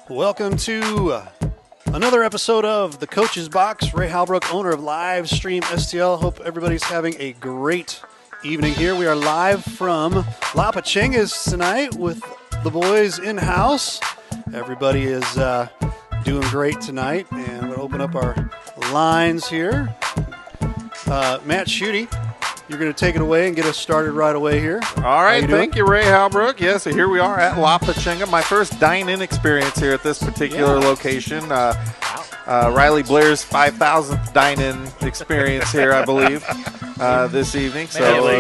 Welcome to another episode of The Coach's Box. Ray Halbrook, owner of Livestream STL. Hope everybody's having a great evening here. We are live from La Pachanga's tonight with the boys in-house. Everybody is doing great tonight, and we'll open up our lines here. Matt Schutte, you're going to take it away and get us started right away here. All right, thank you, Ray Halbrook. Yes, so here we are at La Pachanga, my first dine-in experience here at this particular location. Riley Blair's 5,000th dine-in experience here, I believe, this evening. So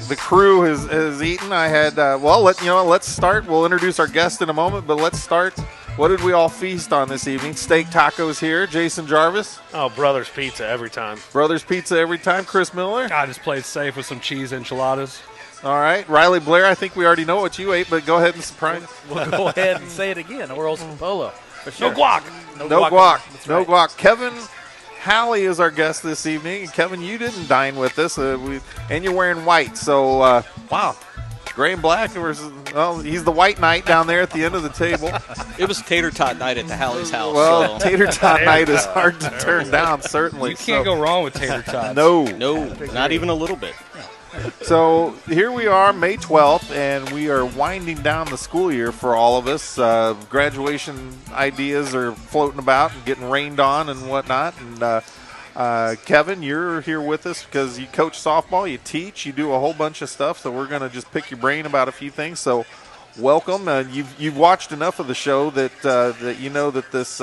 the crew has eaten. I had let's start. We'll introduce our guest in a moment, but let's start. What did we all feast on this evening? Steak tacos here. Jason Jarvis. Oh, Brothers Pizza every time. Brothers Pizza every time. Chris Miller. I just played safe with some cheese enchiladas. All right. Riley Blair, I think we already know what you ate, but go ahead and surprise. We'll go ahead and say it again. Orals Polo. Sure. No guac. No guac. No guac. Kevin Halley is our guest this evening. And Kevin, you didn't dine with us, and you're wearing white. So, wow. Gray and black versus, he's the white knight down there at the end of the table. It was tater tot night at the Halley's house. Well, tater tot night is hard to turn down, certainly. You can't go wrong with tater tots. No, not even a little bit. So here we are, May 12th, and we are winding down the school year for all of us. Graduation ideas are floating about and getting rained on and whatnot. And Kevin, you're here with us because you coach softball, you teach, you do a whole bunch of stuff. So we're going to just pick your brain about a few things. So welcome. You've watched enough of the show that you know that this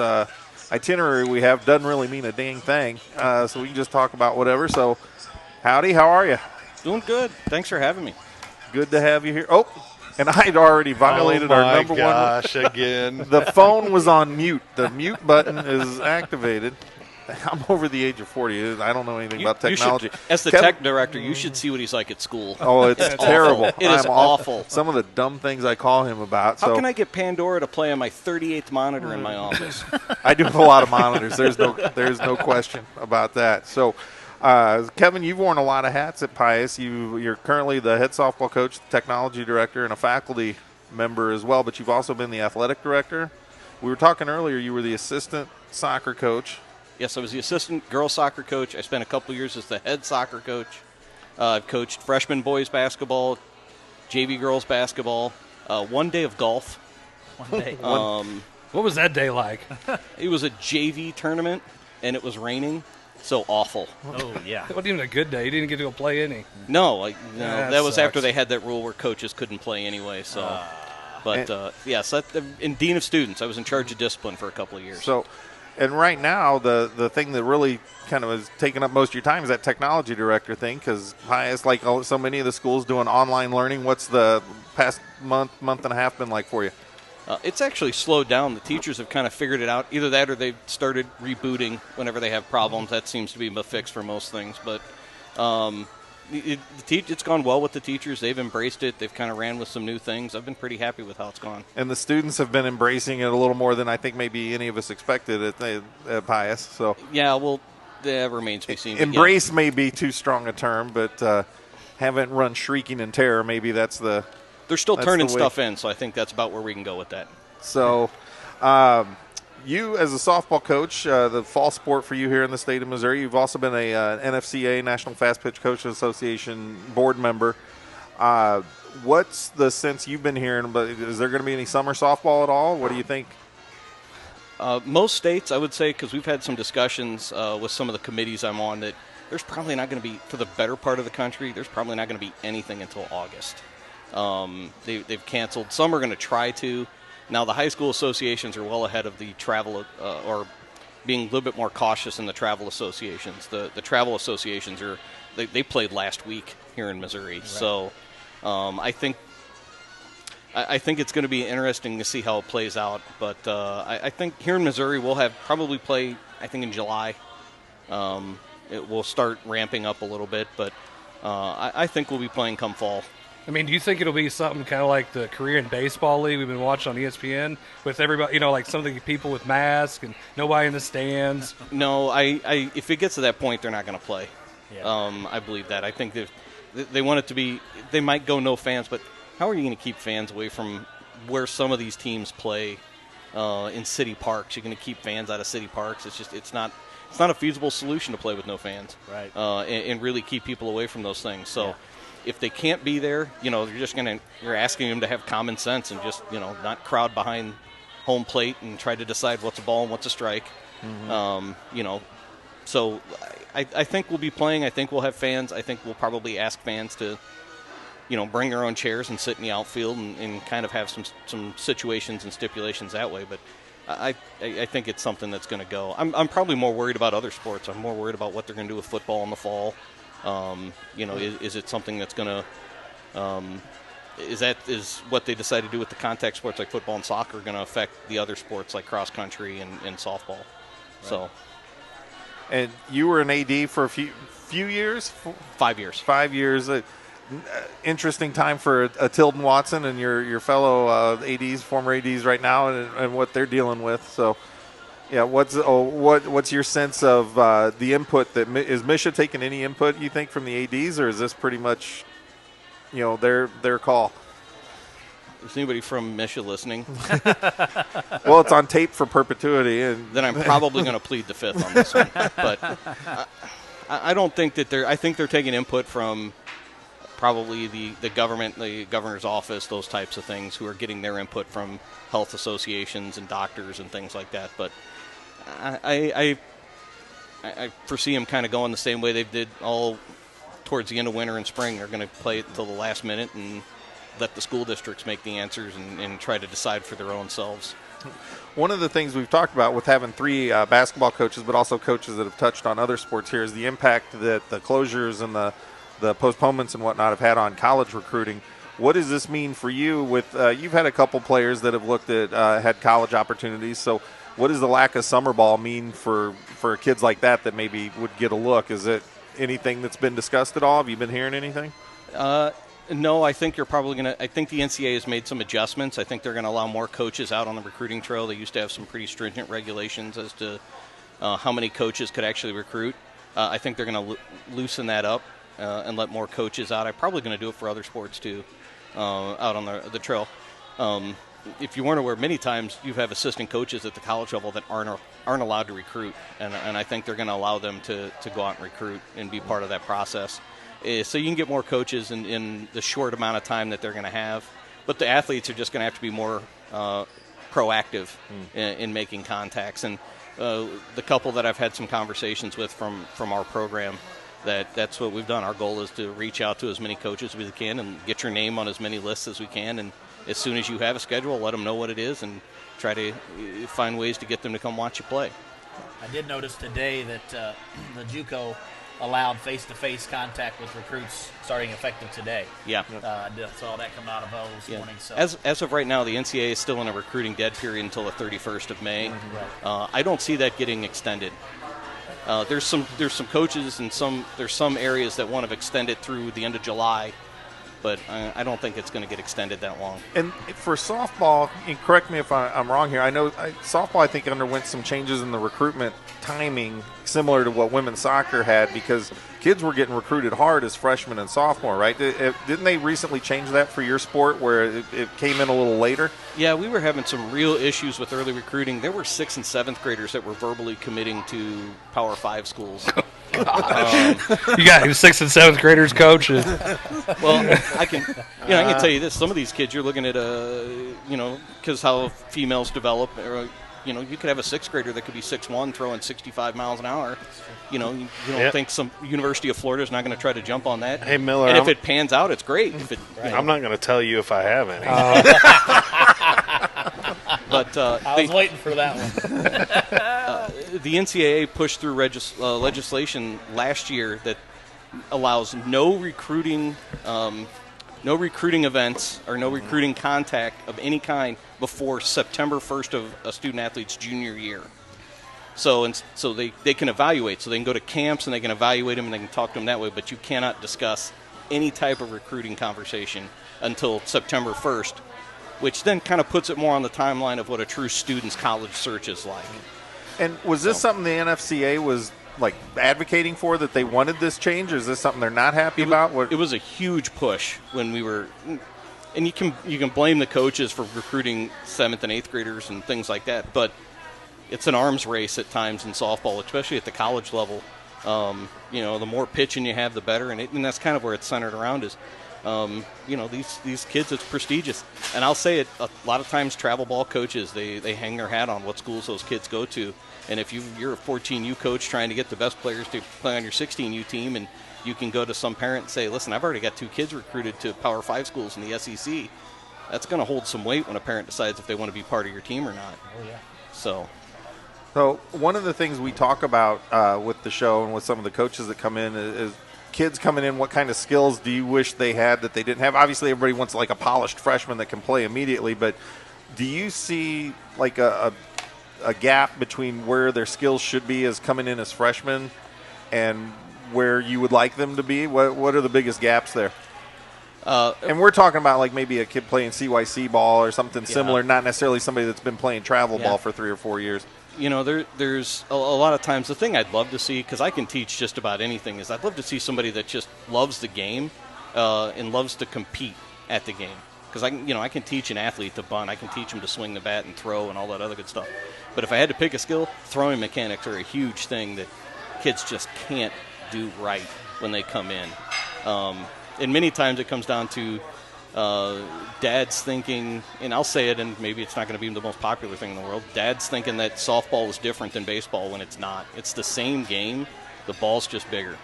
itinerary we have doesn't really mean a dang thing. So we can just talk about whatever. So howdy, how are you? Doing good. Thanks for having me. Good to have you here. Oh, and I'd already violated our number one. Oh, my gosh, again. The phone was on mute. The mute button is activated. I'm over the age of 40. I don't know anything about technology. As the tech director, you should see what he's like at school. Oh, it's terrible. It is awful. Some of the dumb things I call him about. How can I get Pandora to play on my 38th monitor in my office? I do have a lot of monitors. There's no question about that. So, Kevin, you've worn a lot of hats at Pius. You're currently the head softball coach, technology director, and a faculty member as well, but you've also been the athletic director. We were talking earlier, you were the assistant soccer coach. Yes, I was the assistant girls soccer coach. I spent a couple years as the head soccer coach. I've coached freshman boys basketball, JV girls basketball, one day of golf. One day. What was that day like? It was a JV tournament, and it was raining. So awful. Oh, yeah. It wasn't even a good day. You didn't get to go play any. No, that was after they had that rule where coaches couldn't play anyway. So, yes, in Dean of Students, I was in charge of discipline for a couple of years. So, and right now, the thing that really kind of is taking up most of your time is that technology director thing, because Pius, like so many of the schools, doing online learning. What's the past month and a half been like for you? It's actually slowed down. The teachers have kind of figured it out. Either that or they've started rebooting whenever they have problems. That seems to be a fix for most things. But it's gone well with the teachers. They've embraced it. They've kind of ran with some new things. I've been pretty happy with how it's gone. And the students have been embracing it a little more than I think maybe any of us expected at Pius. So yeah, well, that remains to be seen. Embrace may be too strong a term, but haven't run shrieking in terror. Maybe that's the... They're still turning stuff in, so I think that's about where we can go with that. So you, as a softball coach, the fall sport for you here in the state of Missouri, you've also been a NFCA, National Fast Pitch Coaches Association board member. What's the sense you've been hearing? But is there going to be any summer softball at all? What do you think? Most states, I would say, because we've had some discussions with some of the committees I'm on, that there's probably not going to be, for the better part of the country, there's probably not going to be anything until August. They've canceled. Some are going to try to. Now, the high school associations are well ahead of the travel or being a little bit more cautious in the travel associations. The travel associations they played last week here in Missouri. Right. So I think it's going to be interesting to see how it plays out. But I think here in Missouri we'll probably play, I think, in July. It will start ramping up a little bit, but I think we'll be playing come fall. I mean, do you think it'll be something kind of like the Korean Baseball League we've been watching on ESPN with everybody, like some of the people with masks and nobody in the stands? No, if it gets to that point, they're not going to play. Yeah. I believe that. I think they want it to be – they might go no fans, but how are you going to keep fans away from where some of these teams play in city parks. You're going to keep fans out of city parks. It's not a feasible solution to play with no fans. Right. And really keep people away from those things. So if they can't be there, you're asking them to have common sense and just, not crowd behind home plate and try to decide what's a ball and what's a strike. So I think we'll be playing. I think we'll have fans. I think we'll probably ask fans to, bring their own chairs and sit in the outfield and kind of have some situations and stipulations that way. But I think it's something that's going to go. I'm probably more worried about other sports. I'm more worried about what they're going to do with football in the fall. Is it something that's going to is what they decide to do with the contact sports like football and soccer going to affect the other sports like cross country and softball? Right. So. And you were an AD for a few years? 5 years. 5 years. Interesting time for Tilden Watson and your fellow ADs, former ADs right now, and what they're dealing with. So, yeah, what's your sense of the input that is Misha taking any input you think from the ADs, or is this pretty much, their call? Is anybody from Misha listening? Well, it's on tape for perpetuity, and then I'm probably going to plead the fifth on this one. But I don't think that I think they're taking input from probably the government, the governor's office, those types of things, who are getting their input from health associations and doctors and things like that. But I foresee them kind of going the same way they did all towards the end of winter and spring. They're going to play it until the last minute and let the school districts make the answers and try to decide for their own selves. One of the things we've talked about with having three basketball coaches, but also coaches that have touched on other sports here, is the impact that the closures and the postponements and whatnot have had on college recruiting. What does this mean for you? With you've had a couple players that have looked at had college opportunities. So what does the lack of summer ball mean for kids like that maybe would get a look? Is it anything that's been discussed at all? Have you been hearing anything? No, I think you're probably going to – I think the NCAA has made some adjustments. I think they're going to allow more coaches out on the recruiting trail. They used to have some pretty stringent regulations as to how many coaches could actually recruit. I think they're going to loosen that up and let more coaches out. I'm probably going to do it for other sports too, out on the trail. If you weren't aware, many times you have assistant coaches at the college level that aren't allowed to recruit, and I think they're going to allow them to go out and recruit and be part of that process. So you can get more coaches in the short amount of time that they're going to have. But the athletes are just going to have to be more proactive in making contacts. And the couple that I've had some conversations with from our program, that's what we've done. Our goal is to reach out to as many coaches as we can and get your name on as many lists as we can. And as soon as you have a schedule, let them know what it is and try to find ways to get them to come watch you play. I did notice today that the JUCO allowed face-to-face contact with recruits starting effective today. Yeah. I saw that come out of O this morning. So. As of right now, the NCAA is still in a recruiting dead period until the 31st of May. Right. I don't see that getting extended. There's some coaches and there's some areas that want to extend it through the end of July, but I don't think it's going to get extended that long. And for softball, and correct me if I'm wrong here, I know softball I think underwent some changes in the recruitment timing similar to what women's soccer had, because kids were getting recruited hard as freshmen and sophomore, right? Didn't they recently change that for your sport where it came in a little later? Yeah, we were having some real issues with early recruiting. There were 6th and 7th graders that were verbally committing to Power 5 schools. You got 6th and 7th graders, coach. Well, I can tell you this: some of these kids, you're looking at because how females develop. You could have a 6th grader that could be 6'1", throwing 65 miles an hour. You don't think some University of Florida is not going to try to jump on that. Hey, Miller. And if it pans out, it's great. I'm not going to tell you if I have any. But I was waiting for that one. The NCAA pushed through legislation last year that allows no recruiting events or no recruiting contact of any kind before September 1st of a student athlete's junior year. So they can evaluate. So they can go to camps and they can evaluate them and they can talk to them that way. But you cannot discuss any type of recruiting conversation until September 1st, which then kind of puts it more on the timeline of what a true student's college search is like. And was this something the NFCA was advocating for, that they wanted this change, or is this something they're not happy about? It was a huge push when we were and you can blame the coaches for recruiting 7th and 8th graders and things like that, but it's an arms race at times in softball, especially at the college level. The more pitching you have, the better, and that's kind of where it's centered around is, these kids, it's prestigious. And I'll say it, a lot of times travel ball coaches, they hang their hat on what schools those kids go to. And if you're a 14U coach trying to get the best players to play on your 16U team, and you can go to some parent and say, listen, I've already got 2 kids recruited to Power 5 schools in the SEC, that's going to hold some weight when a parent decides if they want to be part of your team or not. Oh, yeah. So one of the things we talk about with the show and with some of the coaches that come in is kids coming in, what kind of skills do you wish they had that they didn't have? Obviously, everybody wants like a polished freshman that can play immediately, but do you see like a gap between where their skills should be as coming in as freshmen and where you would like them to be? What are the biggest gaps there? And we're talking about like maybe a kid playing CYC ball or something similar, not necessarily somebody that's been playing travel ball for 3 or 4 years. There's a lot of times the thing I'd love to see, because I can teach just about anything, is I'd love to see somebody that just loves the game and loves to compete at the game. Because I can teach an athlete to bunt, I can teach him to swing the bat and throw and all that other good stuff. But if I had to pick a skill, throwing mechanics are a huge thing that kids just can't do right when they come in. And many times it comes down to dads thinking, and I'll say it, and maybe it's not going to be the most popular thing in the world, dads thinking that softball is different than baseball when it's not. It's the same game, the ball's just bigger.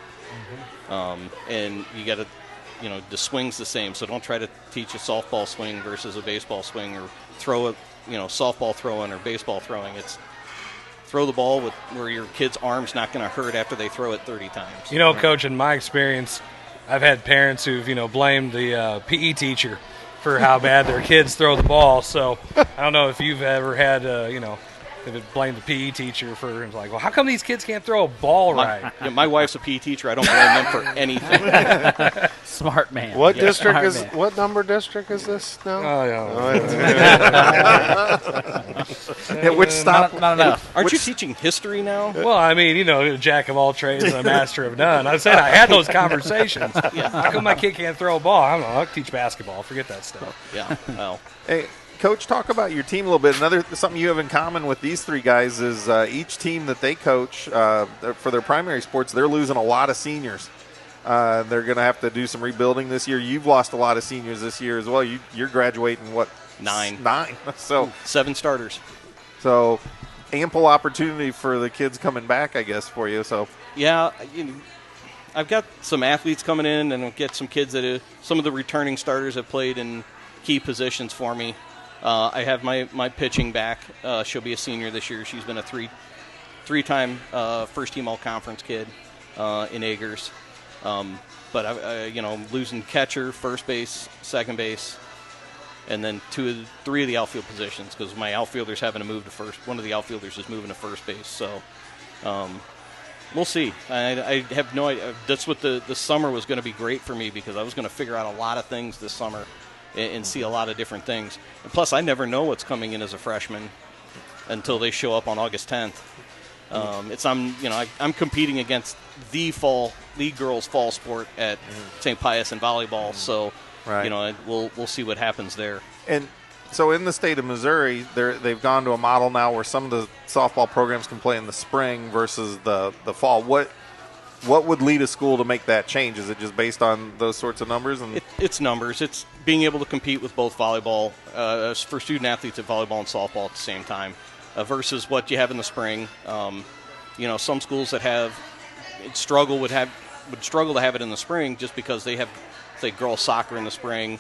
And you got to, the swing's the same, so don't try to teach a softball swing versus a baseball swing, or throw it, softball throwing or baseball throwing. It's throw the ball where your kid's arm's not going to hurt after they throw it 30 times. Coach, in my experience, I've had parents who've, blamed the PE teacher for how bad their kids throw the ball. So I don't know if you've ever had, if blamed the PE teacher for, like, well, how come these kids can't throw a ball right? My wife's a PE teacher. I don't blame them for anything. Smart man. What district is? Man. What number district is this now? Which stop? Not enough. Aren't you teaching history now? Well, I mean, jack of all trades and a master of none. I said I had those conversations. How come my kid can't throw a ball? I don't know. I'll teach basketball. Forget that stuff. Yeah. Well. Hey, Coach, talk about your team a little bit. Something you have in common with these 3 guys is each team that they coach for their primary sports, they're losing a lot of seniors. They're going to have to do some rebuilding this year. You've lost a lot of seniors this year as well. You're graduating, what? 9. 9. So 7 starters. So ample opportunity for the kids coming back, I guess, for you. So yeah, I've got some athletes coming in, and I'll get some kids that some of the returning starters have played in key positions for me. I have my pitching back. She'll be a senior this year. She's been a three-time first-team all-conference kid in Agers. But I'm losing catcher, first base, second base, and then 3 of the outfield positions, because my outfielder's having to move to first. One of the outfielders is moving to first base. So we'll see. I have no idea. That's what the summer was going to be great for me, because I was going to figure out a lot of things this summer and see a lot of different things. And plus, I never know what's coming in as a freshman until they show up on August 10th. I'm competing against the girls' fall sport at St. Pius in volleyball. So, we'll see what happens there. And so in the state of Missouri, they've gone to a model now where some of the softball programs can play in the spring versus the fall. What would lead a school to make that change? Is it just based on those sorts of numbers? It's numbers. It's being able to compete with both volleyball, for student athletes at volleyball and softball at the same time, versus what you have in the spring. Some schools that would struggle to have it in the spring just because they have, say, girls soccer in the spring,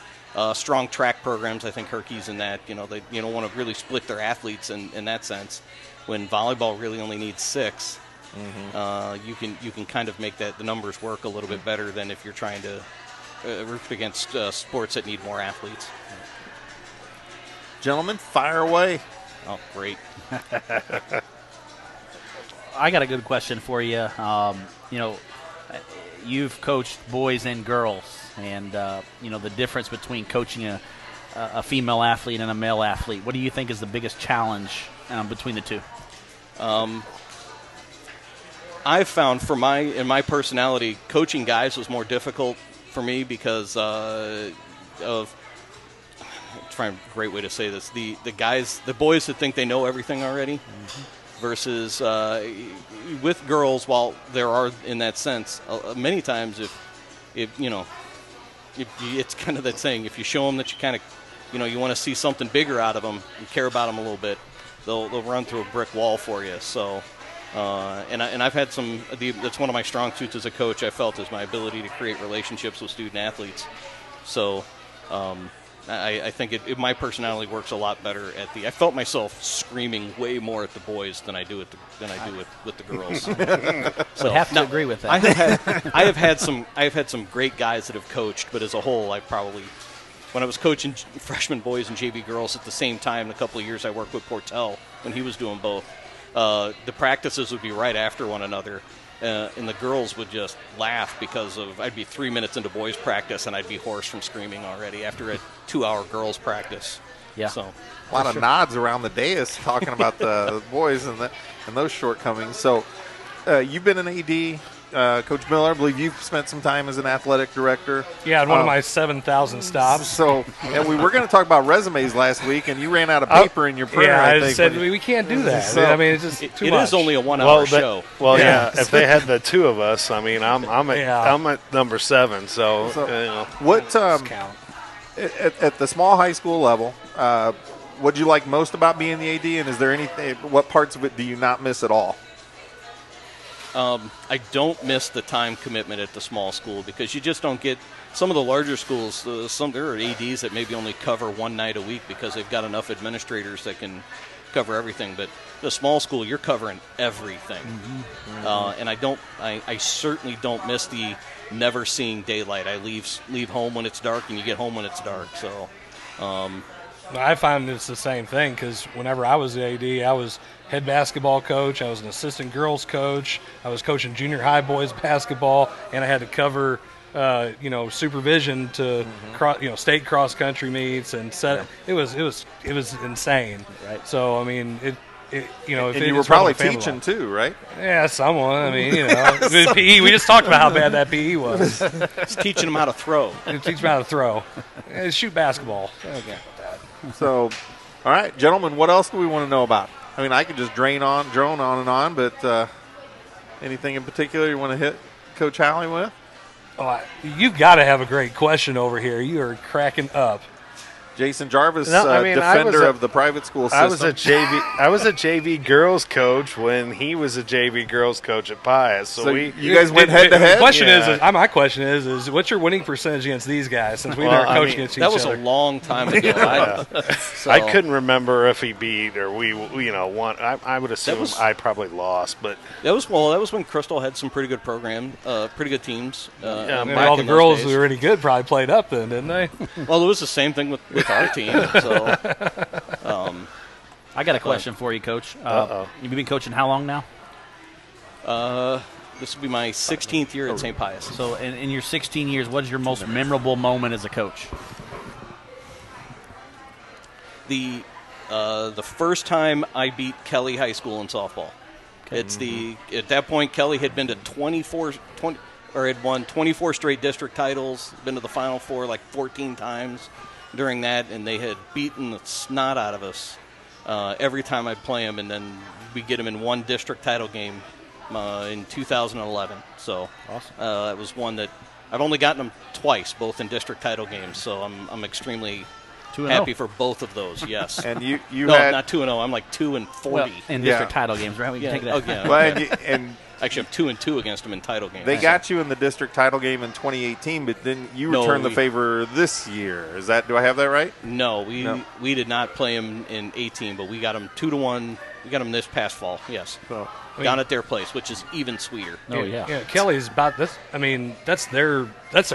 strong track programs. I think Herculaneum's in that. They don't want to really split their athletes in that sense. When volleyball really only needs 6. You can kind of make the numbers work a little bit better than if you're trying to root against sports that need more athletes. Gentlemen, fire away. Oh, great. I got a good question for you. You've coached boys and girls, and the difference between coaching a female athlete and a male athlete. What do you think is the biggest challenge between the two? I've found in my personality, coaching guys was more difficult for me because of find a great way to say this. The boys that think they know everything already versus with girls, while there are in that sense, many times if it's kind of that saying, if you show them that you kind of, you want to see something bigger out of them, you care about them a little bit, they'll run through a brick wall for you. So, and I've had that's one of my strong suits as a coach, I felt, is my ability to create relationships with student athletes. So, I think my personality works a lot better I felt myself screaming way more at the boys than I do with the girls. So I have to agree with that. I have had some great guys that have coached, but as a whole, when I was coaching freshman boys and JV girls at the same time, a couple of years I worked with Portell when he was doing both. The practices would be right after one another. And the girls would just laugh because I'd be 3 minutes into boys' practice and I'd be hoarse from screaming already after a 2-hour girls' practice. Yeah. So a lot of nods around the dais talking about the boys and those shortcomings. So you've been an AD. Coach Miller, I believe you've spent some time as an athletic director. Yeah, at one of my 7,000 stops. So, and we were going to talk about resumes last week, and you ran out of paper in your printer. Yeah, I think, said we can't do that. So, it's just too much. It is only a 1 hour show. Well, yeah. If they had the two of us, I'm at number 7. So what count. at the small high school level, what do you like most about being the AD, and is there anything? What parts of it do you not miss at all? I don't miss the time commitment at the small school because you just don't get some of the larger schools. There are ADs that maybe only cover one night a week because they've got enough administrators that can cover everything. But the small school, you're covering everything, and I certainly don't miss the never seeing daylight. I leave home when it's dark, and you get home when it's dark. So. I find it's the same thing because whenever I was the AD, I was head basketball coach, I was an assistant girls coach, I was coaching junior high boys basketball, and I had to cover, supervision to state cross country meets and set. It was insane. Right. So I mean it. And you were probably teaching too, right? Yeah, someone. I mean, PE. We just talked about how bad that PE was. It's teaching them how to throw. Teach them how to throw. Shoot basketball. Okay. So, all right, gentlemen, what else do we want to know about? I mean, I could just drone on and on, but anything in particular you want to hit Coach Halley with? Oh, you've got to have a great question over here. You are cracking up. Jason Jarvis, defender of the private school system. I was a JV girls coach when he was a JV girls coach at Pius. So you guys went head to head. My question is what's your winning percentage against these guys since we've never coached against each other? That was a long time ago. I couldn't remember if he beat or we won. I would assume I probably lost, but that was when Crystal had some pretty good pretty good teams. All the girls who were really good probably played up then, didn't they? Well, it was the same thing with our team. So, I got a question for you, Coach. You've been coaching how long now? This will be my 16th year at St. Pius. So, in your 16 years, what is your most memorable moment as a coach? The first time I beat Kelly High School in softball. Okay. At that point Kelly had been to had won 24 straight district titles, been to the Final Four like 14 times during that, and they had beaten the snot out of us every time I'd play them, and then we'd get them in one district title game in 2011. So awesome. That was one that I've only gotten them twice, both in district title games, so I'm extremely happy for both of those, yes. And you no, had not 2-0. I'm like 2-40 well, in district title games, right? We can take that. Yeah. Well, and actually, I'm 2-2 against them in title games. They got you in the district title game in 2018, but then you returned the favor this year. Do I have that right? No, we did not play them in 18, but we got them 2-1. We got them this past fall. Yes, down at their place, which is even sweeter. Oh yeah. Kelly's about this. I mean, that's their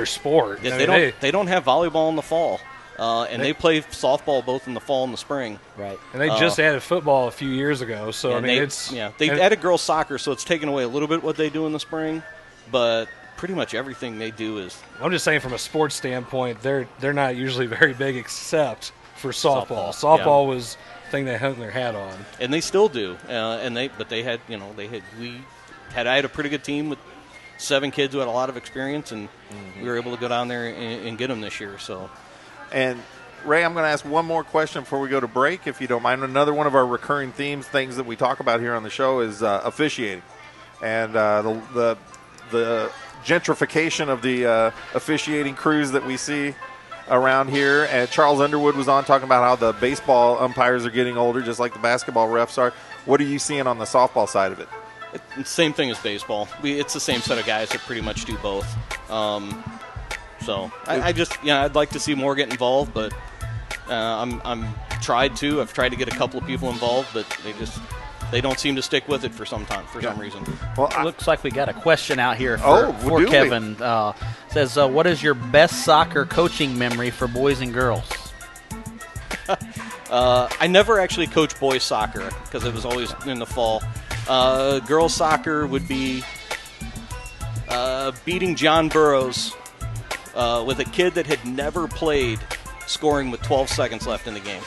sport. Yeah, they don't have volleyball in the fall. And they play softball both in the fall and the spring. Right. And they just added football a few years ago. So, I mean, they added girls soccer, so it's taken away a little bit what they do in the spring. But pretty much everything they do is. I'm just saying from a sports standpoint, they're not usually very big except for softball. Softball was the thing they hung their hat on. And they still do. I had a pretty good team with 7 kids who had a lot of experience, and we were able to go down there and get them this year. So. And Ray, I'm going to ask one more question before we go to break, if you don't mind. Another one of our recurring themes, things that we talk about here on the show, is officiating. And the gentrification of the officiating crews that we see around here. And Charles Underwood was on talking about how the baseball umpires are getting older, just like the basketball refs are. What are you seeing on the softball side of it? Same thing as baseball. It's the same set of guys that pretty much do both. So I'd like to see more get involved, but I've tried to get a couple of people involved, but they don't seem to stick with it for some reason. Well, looks like we got a question out here for Kevin. Says, what is your best soccer coaching memory for boys and girls? I never actually coached boys soccer because it was always in the fall. Girls soccer would be beating John Burroughs with a kid that had never played, scoring with 12 seconds left in the game.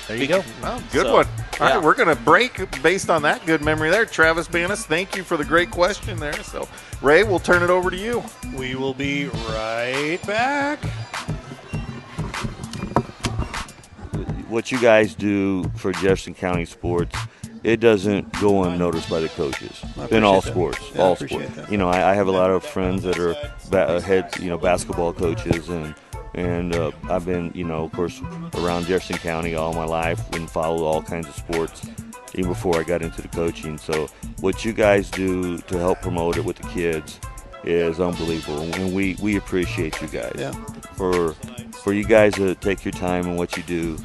There you go. Oh, good one. All right, we're going to break based on that good memory there. Travis Banis, thank you for the great question there. So, Ray, we'll turn it over to you. We will be right back. What you guys do for Jefferson County sports, it doesn't go unnoticed by the coaches in all sports. Yeah, all sports. That. You know, I have a lot of friends that are basketball coaches, and I've been, of course, around Jefferson County all my life and followed all kinds of sports even before I got into the coaching. So what you guys do to help promote it with the kids is unbelievable, and we appreciate you guys. Yeah. For you guys to take your time and what you do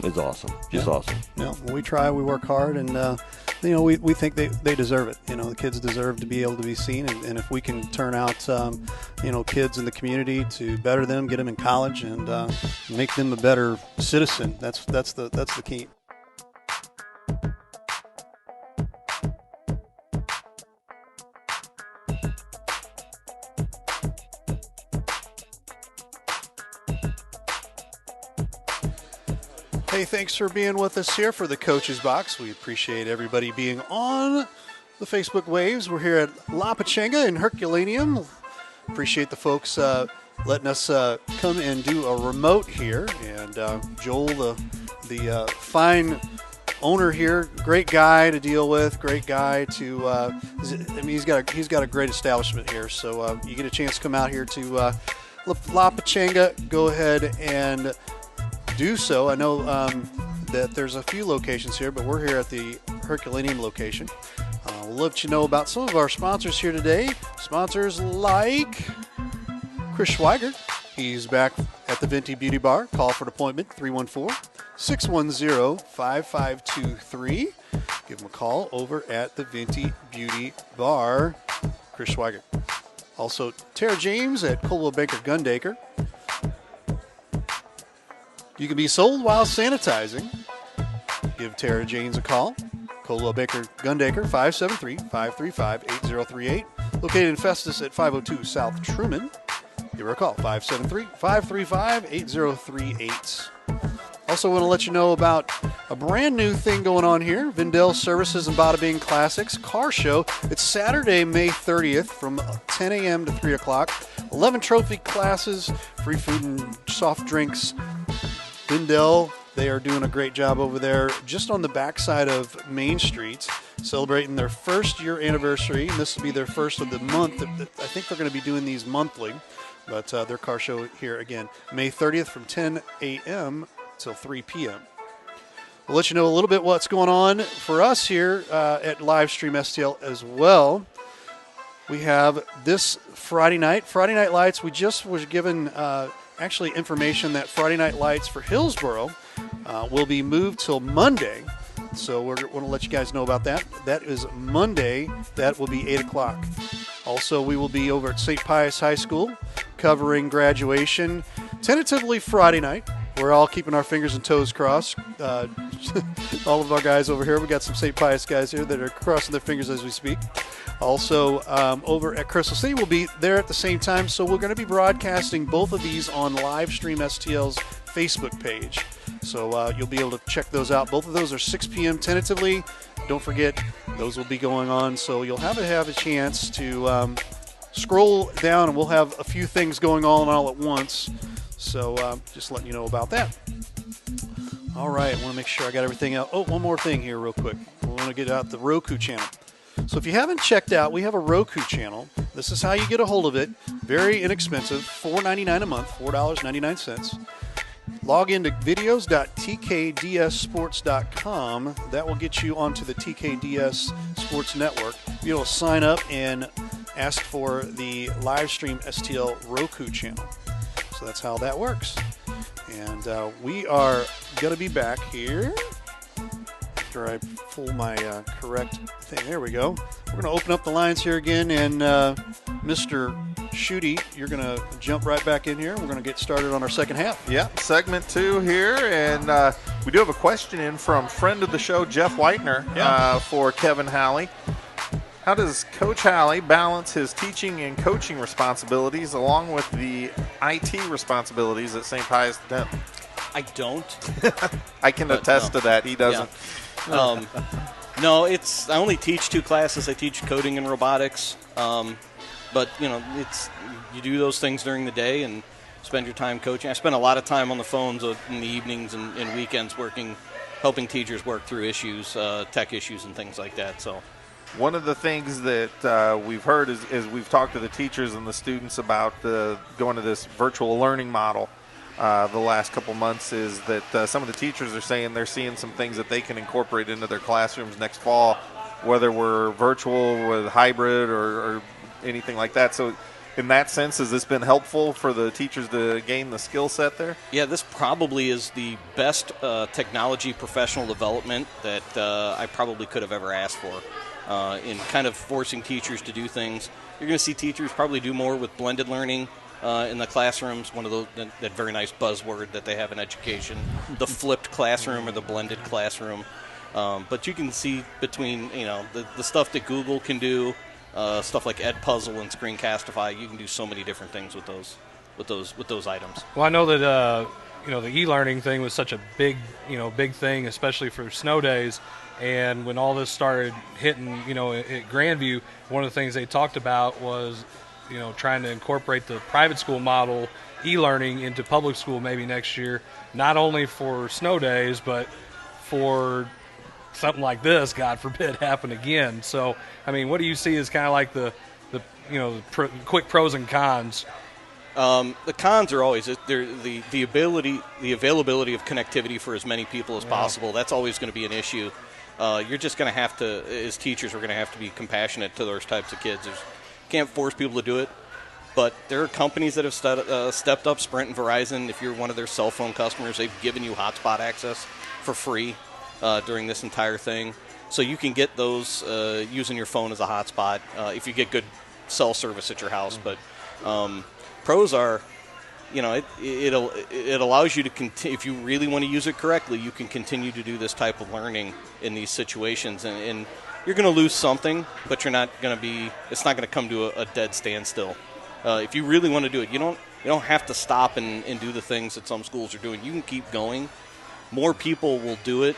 is awesome. Just awesome. Yeah, well, we try, we work hard, and we think they deserve it. The kids deserve to be able to be seen, and if we can turn out kids in the community to better them, get them in college, and make them a better citizen, that's the key. Hey, thanks for being with us here for the Coach's Box. We appreciate everybody being on the Facebook waves. We're here at La Pachanga in Herculaneum. Appreciate the folks letting us come and do a remote here. And Joel, the fine owner here, great guy to deal with, great guy to. He's got a great establishment here. So you get a chance to come out here to La Pachanga. Go ahead and do so. I know that there's a few locations here, but we're here at the Herculaneum location. We'll let you know about some of our sponsors here today. Sponsors like Chris Schweigert. He's back at the Venti Beauty Bar. Call for an appointment, 314-610-5523. Give him a call over at the Venti Beauty Bar. Chris Schweigert. Also, Tara James at Coldwell Banker Gundaker. You can be sold while sanitizing. Give Tara James a call. Coldwell Baker Gundaker, 573-535-8038. Located in Festus at 502 South Truman. Give her a call, 573-535-8038. Also want to let you know about a brand new thing going on here. Vindel Services and Bada Bing Classics Car Show. It's Saturday, May 30th from 10 a.m. to 3 o'clock. 11 trophy classes, free food and soft drinks. Vindel, they are doing a great job over there just on the backside of Main Street, celebrating their first year anniversary. And this will be their first of the month. I think they're going to be doing these monthly, but their car show here again, May 30th from 10 a.m. till 3 p.m. We'll let you know a little bit what's going on for us here at Livestream STL as well. We have this Friday Night Lights. We just was given actually information that Friday Night Lights for Hillsboro will be moved till Monday. So we're going to let you guys know about that. That is Monday. That will be 8 o'clock. Also, we will be over at St. Pius High School covering graduation tentatively Friday night. We're all keeping our fingers and toes crossed. All of our guys over here. We got some St. Pius guys here that are crossing their fingers as we speak. Also, over at Crystal City, we'll be there at the same time. So we're going to be broadcasting both of these on Livestream STL's Facebook page. So you'll be able to check those out. Both of those are 6 p.m. tentatively. Don't forget, those will be going on. So you'll have a chance to scroll down, and we'll have a few things going on all at once. So just letting you know about that. All right, I want to make sure I got everything out. Oh, one more thing here real quick. We want to get out the Roku channel. So if you haven't checked out, we have a Roku channel. This is how you get a hold of it. Very inexpensive, $4.99 a month, $4.99. Log into videos.tkdssports.com. That will get you onto the TKDS Sports Network. You'll be able to sign up and ask for the Livestream STL Roku channel. So that's how that works. And we are going to be back here after I pull my correct thing. There we go. We're going to open up the lines here again, and Mr. Schutte, you're going to jump right back in here. We're going to get started on our second half. Yeah, segment 2 here, and we do have a question in from friend of the show, Jeff Whitener, for Kevin Halley. How does Coach Halley balance his teaching and coaching responsibilities along with the IT responsibilities at St. Pius X? I don't. I can attest to that. He doesn't. Yeah. No, I only teach 2 classes. I teach coding and robotics. But you do those things during the day and spend your time coaching. I spend a lot of time on the phones in the evenings and weekends helping teachers work through issues, tech issues and things like that. So. One of the things that we've heard is we've talked to the teachers and the students about going to this virtual learning model the last couple months, is that some of the teachers are saying they're seeing some things that they can incorporate into their classrooms next fall, whether we're virtual with hybrid or anything like that. So in that sense, has this been helpful for the teachers to gain the skill set there? Yeah, this probably is the best technology professional development that I probably could have ever asked for. In kind of forcing teachers to do things. You're going to see teachers probably do more with blended learning in the classrooms, one of those that very nice buzzword that they have in education, the flipped classroom or the blended classroom. But you can see between the stuff that Google can do, stuff like Edpuzzle and Screencastify, you can do so many different things with those items. Well, I know that the e-learning thing was such a big thing, especially for snow days. And when all this started hitting, at Grandview, one of the things they talked about was, trying to incorporate the private school model e-learning into public school maybe next year, not only for snow days, but for something like this, God forbid, happen again. So, I mean, what do you see as kind of like the quick pros and cons? The cons are always the availability of connectivity for as many people as possible. That's always going to be an issue. You're just going to have to, as teachers, we're going to have to be compassionate to those types of kids. Can't force people to do it, but there are companies that have stepped up. Sprint and Verizon, if you're one of their cell phone customers, they've given you hotspot access for free during this entire thing. So you can get those using your phone as a hotspot if you get good cell service at your house. But pros are, it allows you to continue. If you really want to use it correctly, you can continue to do this type of learning in these situations, and you're going to lose something, but it's not going to come to a dead standstill. If you really want to do it, you don't have to stop and do the things that some schools are doing. You can keep going. More people will do it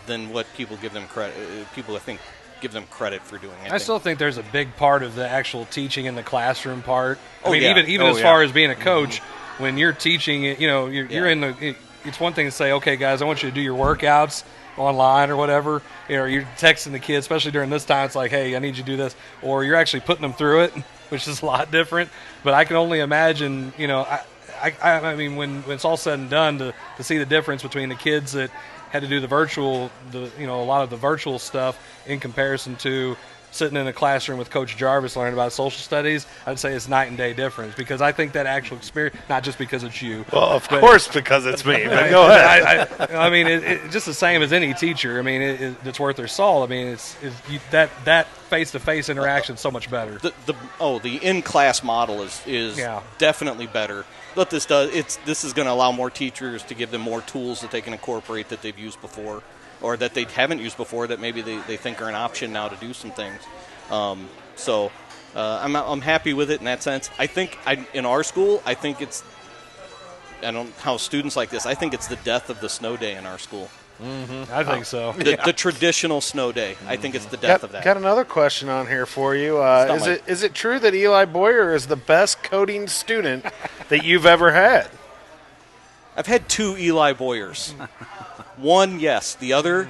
than what people give them credit. People, I think, give them credit for doing it. I still think there's a big part of the actual teaching in the classroom part. Even as far as being a coach, when you're teaching it, you're in the. It's one thing to say, okay, guys, I want you to do your workouts online or whatever. You're texting the kids, especially during this time. It's like, hey, I need you to do this, or you're actually putting them through it, which is a lot different. But I can only imagine, I mean, when it's all said and done, to see the difference between the kids that had to do a lot of the virtual stuff in comparison to sitting in a classroom with Coach Jarvis learning about social studies, I'd say it's night and day difference, because I think that actual experience, not just because it's you. Well, of course, because it's me, but go ahead. I mean, it's just the same as any teacher. I mean, it's worth their salt. I mean, that face-to-face interaction is so much better. The in-class model is definitely better. What this does, this is going to allow more teachers to give them more tools that they can incorporate that they've used before, or that they haven't used before that maybe they think are an option now to do some things. So I'm happy with it in that sense. I think in our school, I think it's, I don't know how students like this, I think it's the death of the snow day in our school. Mm-hmm. I think so. The traditional snow day. I think it's the death of that. Got another question on here for you. Is it true that Eli Boyer is the best coding student that you've ever had? I've had 2 Eli Boyers. One, yes. The other,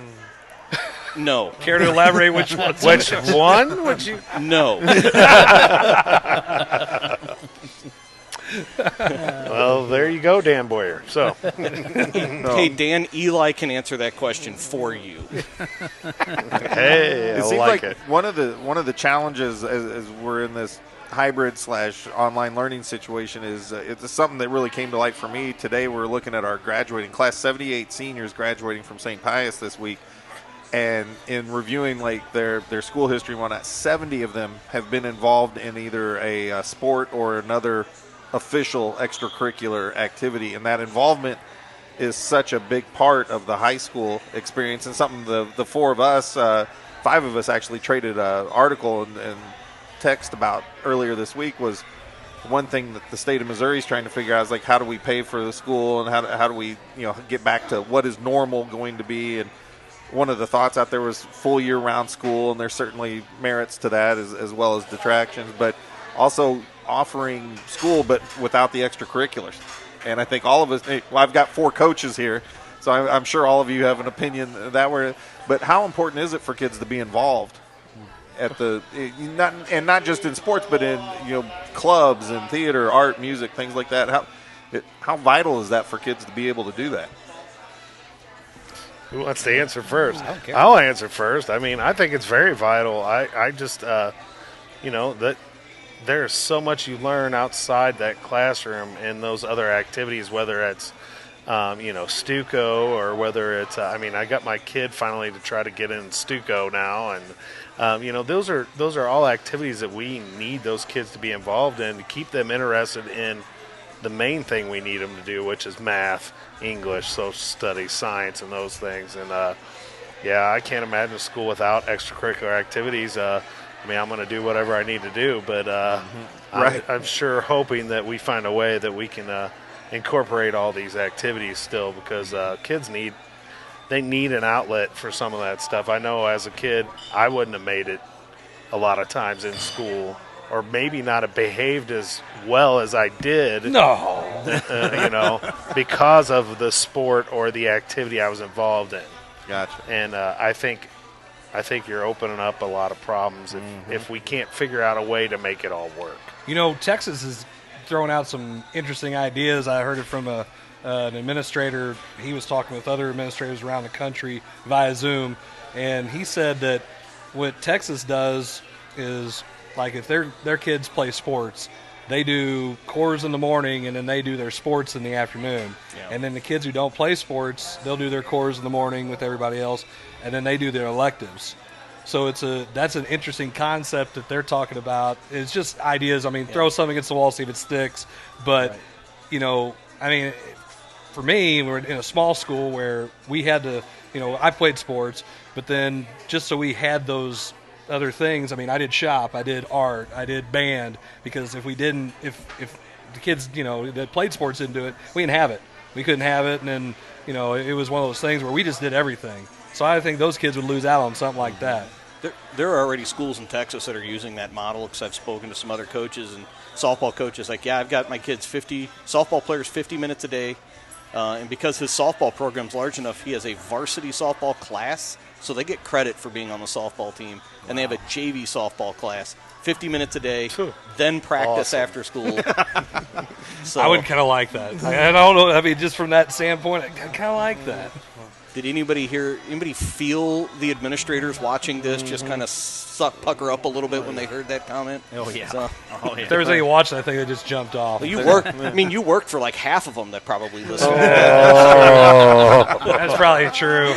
no. Care to elaborate which one? Which one would you? No. Well, there you go, Dan Boyer. So, Hey, Dan, Eli can answer that question for you. hey, It I seems like like it. one of the challenges as we're in this hybrid/online learning situation is it's something that really came to light for me today. We're looking at our graduating class, 78 seniors graduating from St. Pius this week, and in reviewing like their school history and whatnot, 70 of them have been involved in either a sport or another official extracurricular activity, and that involvement is such a big part of the high school experience, and something the 4 of us, 5 of us actually traded an article and text about earlier this week. Was one thing that the state of Missouri is trying to figure out is like, how do we pay for the school, and how do we get back to what is normal going to be. And one of the thoughts out there was full year-round school, and there's certainly merits to that as well as detractions, but also offering school but without the extracurriculars. And I think all of us, well, I've got 4 coaches here, so I'm sure all of you have an opinion that way. But how important is it for kids to be involved at not just in sports, but in clubs and theater, art, music, things like that? How vital is that for kids to be able to do that? Who wants to answer first? I'll answer first. I mean, I think it's very vital. I just, that there's so much you learn outside that classroom in those other activities, whether it's, Stuco or whether it's, I got my kid finally to try to get in Stuco now. And, those are all activities that we need those kids to be involved in to keep them interested in the main thing we need them to do, which is math, English, social studies, science, and those things. And, I can't imagine a school without extracurricular activities. I'm going to do whatever I need to do, but Right. I'm sure hoping that we find a way that we can incorporate all these activities still, because kids need an outlet for some of that stuff. I know as a kid, I wouldn't have made it a lot of times in school, or maybe not have behaved as well as I did. No. Because of the sport or the activity I was involved in. Gotcha. And I think you're opening up a lot of problems if we can't figure out a way to make it all work. Texas is throwing out some interesting ideas. I heard it from an administrator. He was talking with other administrators around the country via Zoom, and he said that what Texas does is, like, if their kids play sports, they do cores in the morning, and then they do their sports in the afternoon. Yeah. And then the kids who don't play sports, they'll do their cores in the morning with everybody else, and then they do their electives. So that's an interesting concept that they're talking about. It's just ideas. Throw something against the wall, see if it sticks. But, for me, we're in a small school where we had to, I played sports, but then just so we had those other things, I did shop, I did art, I did band, because if the kids, that played sports didn't do it, we didn't have it. We couldn't have it, and then, it was one of those things where we just did everything. So I think those kids would lose out on something like that. There are already schools in Texas that are using that model, because I've spoken to some other coaches and softball coaches. Like, I've got my kids softball players 50 minutes a day, and because his softball program's large enough, he has a varsity softball class, so they get credit for being on the softball team, and they have a JV softball class, 50 minutes a day, then practice after school. So, I would kind of like that. I don't know. Just from that standpoint, I kind of like that. Did anybody feel the administrators watching this just kind of pucker up a little bit when they heard that comment? Oh, yeah. So, If there was any watching, I think they just jumped off. well, you worked for like half of them that probably listened. That's probably true.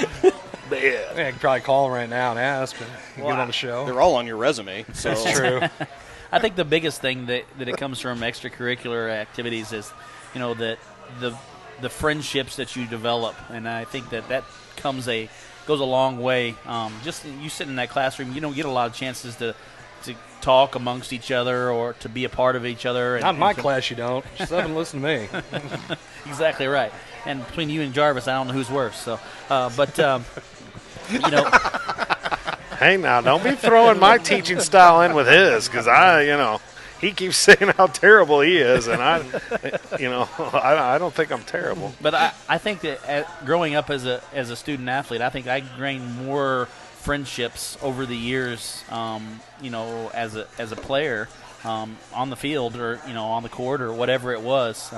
I could probably call them right now and ask. Get on the show. They're all on your resume. So. That's true. I think the biggest thing that it comes from extracurricular activities is, that the friendships that you develop, and I think that goes a long way. Just you sit in that classroom, you don't get a lot of chances to talk amongst each other or to be a part of each other. Not in my class, you don't. Just haven't listened to me. Exactly right. And between you and Jarvis, I don't know who's worse. So, Hey, now, don't be throwing my teaching style in with his, because he keeps saying how terrible he is, and I don't think I'm terrible. But I think that growing up as a student athlete, I think I gained more friendships over the years, as a player on the field or on the court or whatever it was.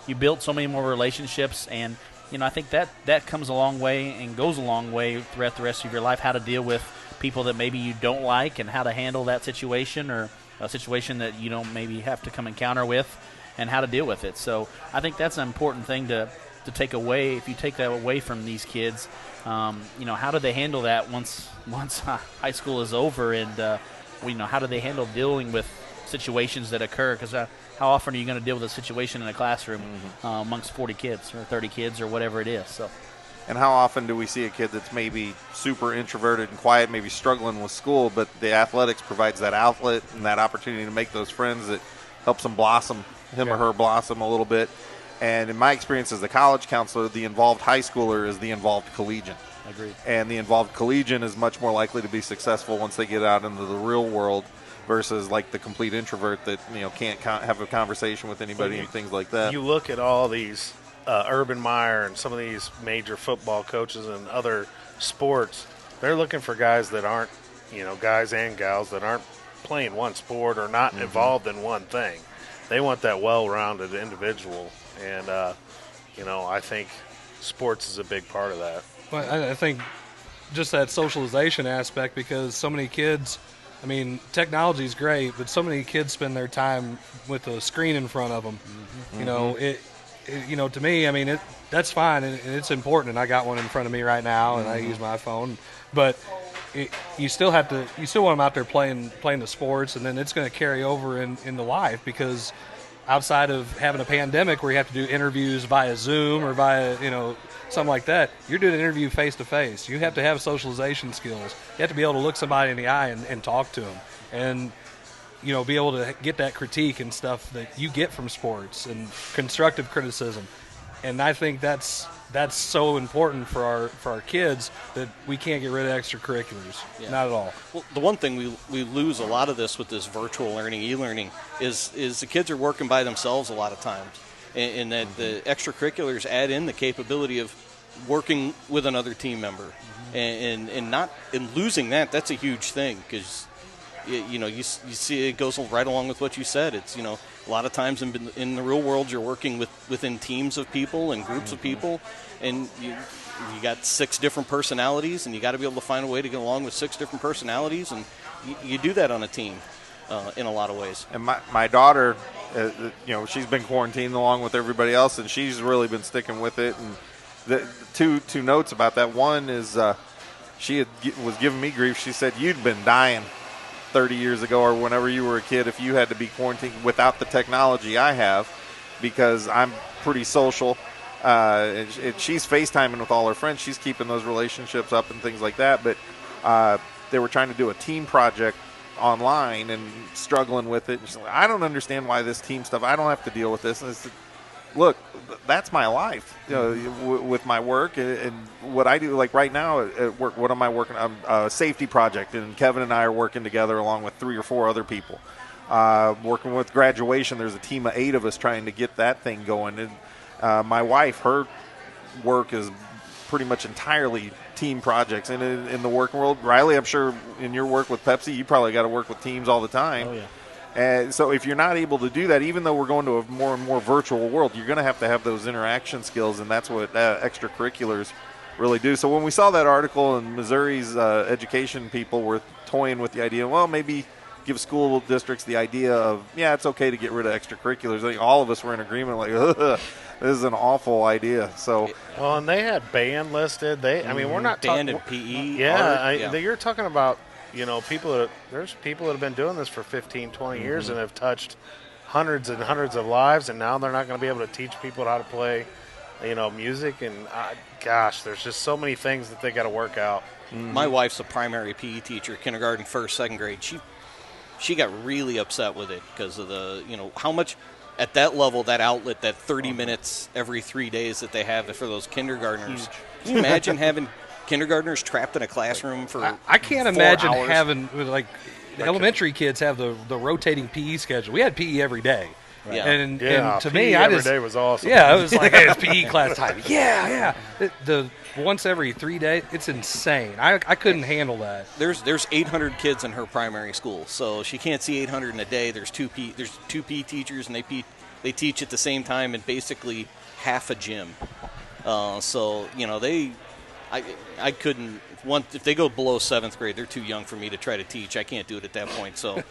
You built so many more relationships, and I think that comes a long way and goes a long way throughout the rest of your life. How to deal with people that maybe you don't like, and how to handle that situation or a situation that you don't maybe have to come encounter with, and how to deal with it. So I think that's an important thing to take away. If you take that away from these kids, how do they handle that once high school is over, and how do they handle dealing with situations that occur? Because how often are you going to deal with a situation in a classroom amongst 40 kids or 30 kids or whatever it is? So. And how often do we see a kid that's maybe super introverted and quiet, maybe struggling with school, but the athletics provides that outlet and that opportunity to make those friends that helps them blossom, him or her blossom a little bit. And in my experience as a college counselor, the involved high schooler is the involved collegian. Agreed. And the involved collegian is much more likely to be successful once they get out into the real world versus like the complete introvert that can't have a conversation with anybody and things like that. You look at all these Urban Meyer and some of these major football coaches and other sports, they're looking for guys that aren't, guys and gals that aren't playing one sport or not involved in one thing. They want that well-rounded individual, and I think sports is a big part of that. Well, I think just that socialization aspect, because so many kids, technology is great, but so many kids spend their time with a screen in front of them. To me, that's fine, and it's important, and I got one in front of me right now, and I use my phone, but you still want them out there playing the sports, and then it's going to carry over in the life, because outside of having a pandemic where you have to do interviews via Zoom or via, something like that, you're doing an interview face-to-face. You have to have socialization skills. You have to be able to look somebody in the eye and talk to them, and be able to get that critique and stuff that you get from sports and constructive criticism. And I think that's so important for our kids that we can't get rid of extracurriculars. Yeah. Not at all. Well, the one thing we lose a lot of this with this virtual learning, e-learning, is the kids are working by themselves a lot of times. And that the extracurriculars add in the capability of working with another team member. And losing that's a huge thing, because you see it goes right along with what you said. It's a lot of times in the real world you're working within teams of people and groups of people, and you got 6 different personalities, and you got to be able to find a way to get along with 6 different personalities, and you do that on a team in a lot of ways. And my daughter, she's been quarantined along with everybody else, and she's really been sticking with it. And the two notes about that. One is she was giving me grief. She said, "You'd been dying 30 years ago or whenever you were a kid if you had to be quarantined without the technology I have, because I'm pretty social." And she's FaceTiming with all her friends. She's keeping those relationships up and things like that. But they were trying to do a team project online and struggling with it. And she's like, "I don't understand why this team stuff, I don't have to deal with this." And I said, "Look, that's my life, with my work and what I do. Like right now at work, what am I working on? A safety project, and Kevin and I are working together along with 3 or 4 other people. Working with graduation, there's a team of 8 of us trying to get that thing going. And my wife, her work is pretty much entirely team projects. And in the working world, Riley, I'm sure in your work with Pepsi, you probably got to work with teams all the time. Oh, yeah. And so if you're not able to do that, even though we're going to a more and more virtual world, you're going to have those interaction skills, and that's what extracurriculars really do. So when we saw that article, and Missouri's education people were toying with the idea, well, maybe give school districts the idea of, it's okay to get rit of extracurriculars. I think all of us were in agreement, like, this is an awful idea. So, well, and they had band listed. We're not band talking and PE. Yeah, you're talking about. There's people that have been doing this for 15, 20 years and have touched hundreds and hundreds of lives, and now they're not going to be able to teach people how to play, music. And, there's just so many things that they got to work out. My wife's a primary PE teacher, kindergarten, 1st, 2nd grade. She got really upset with it because of the, how much at that level, that outlet, that 30 minutes every 3 days that they have for those kindergartners. Can you imagine having kindergartners trapped in a classroom for I can't 4 imagine hours? having elementary kids have the rotating PE schedule. We had PE every day. Yeah. And to PE me, every day was awesome. Yeah, it was like, hey, it's PE class time. Yeah. The once every 3 days, it's insane. I couldn't handle that. There's 800 kids in her primary school, so she can't see 800 in a day. There's two PE teachers, and they teach at the same time in basically half a gym. So I couldn't. If they go below 7th grade, they're too young for me to try to teach. I can't do it at that point. So,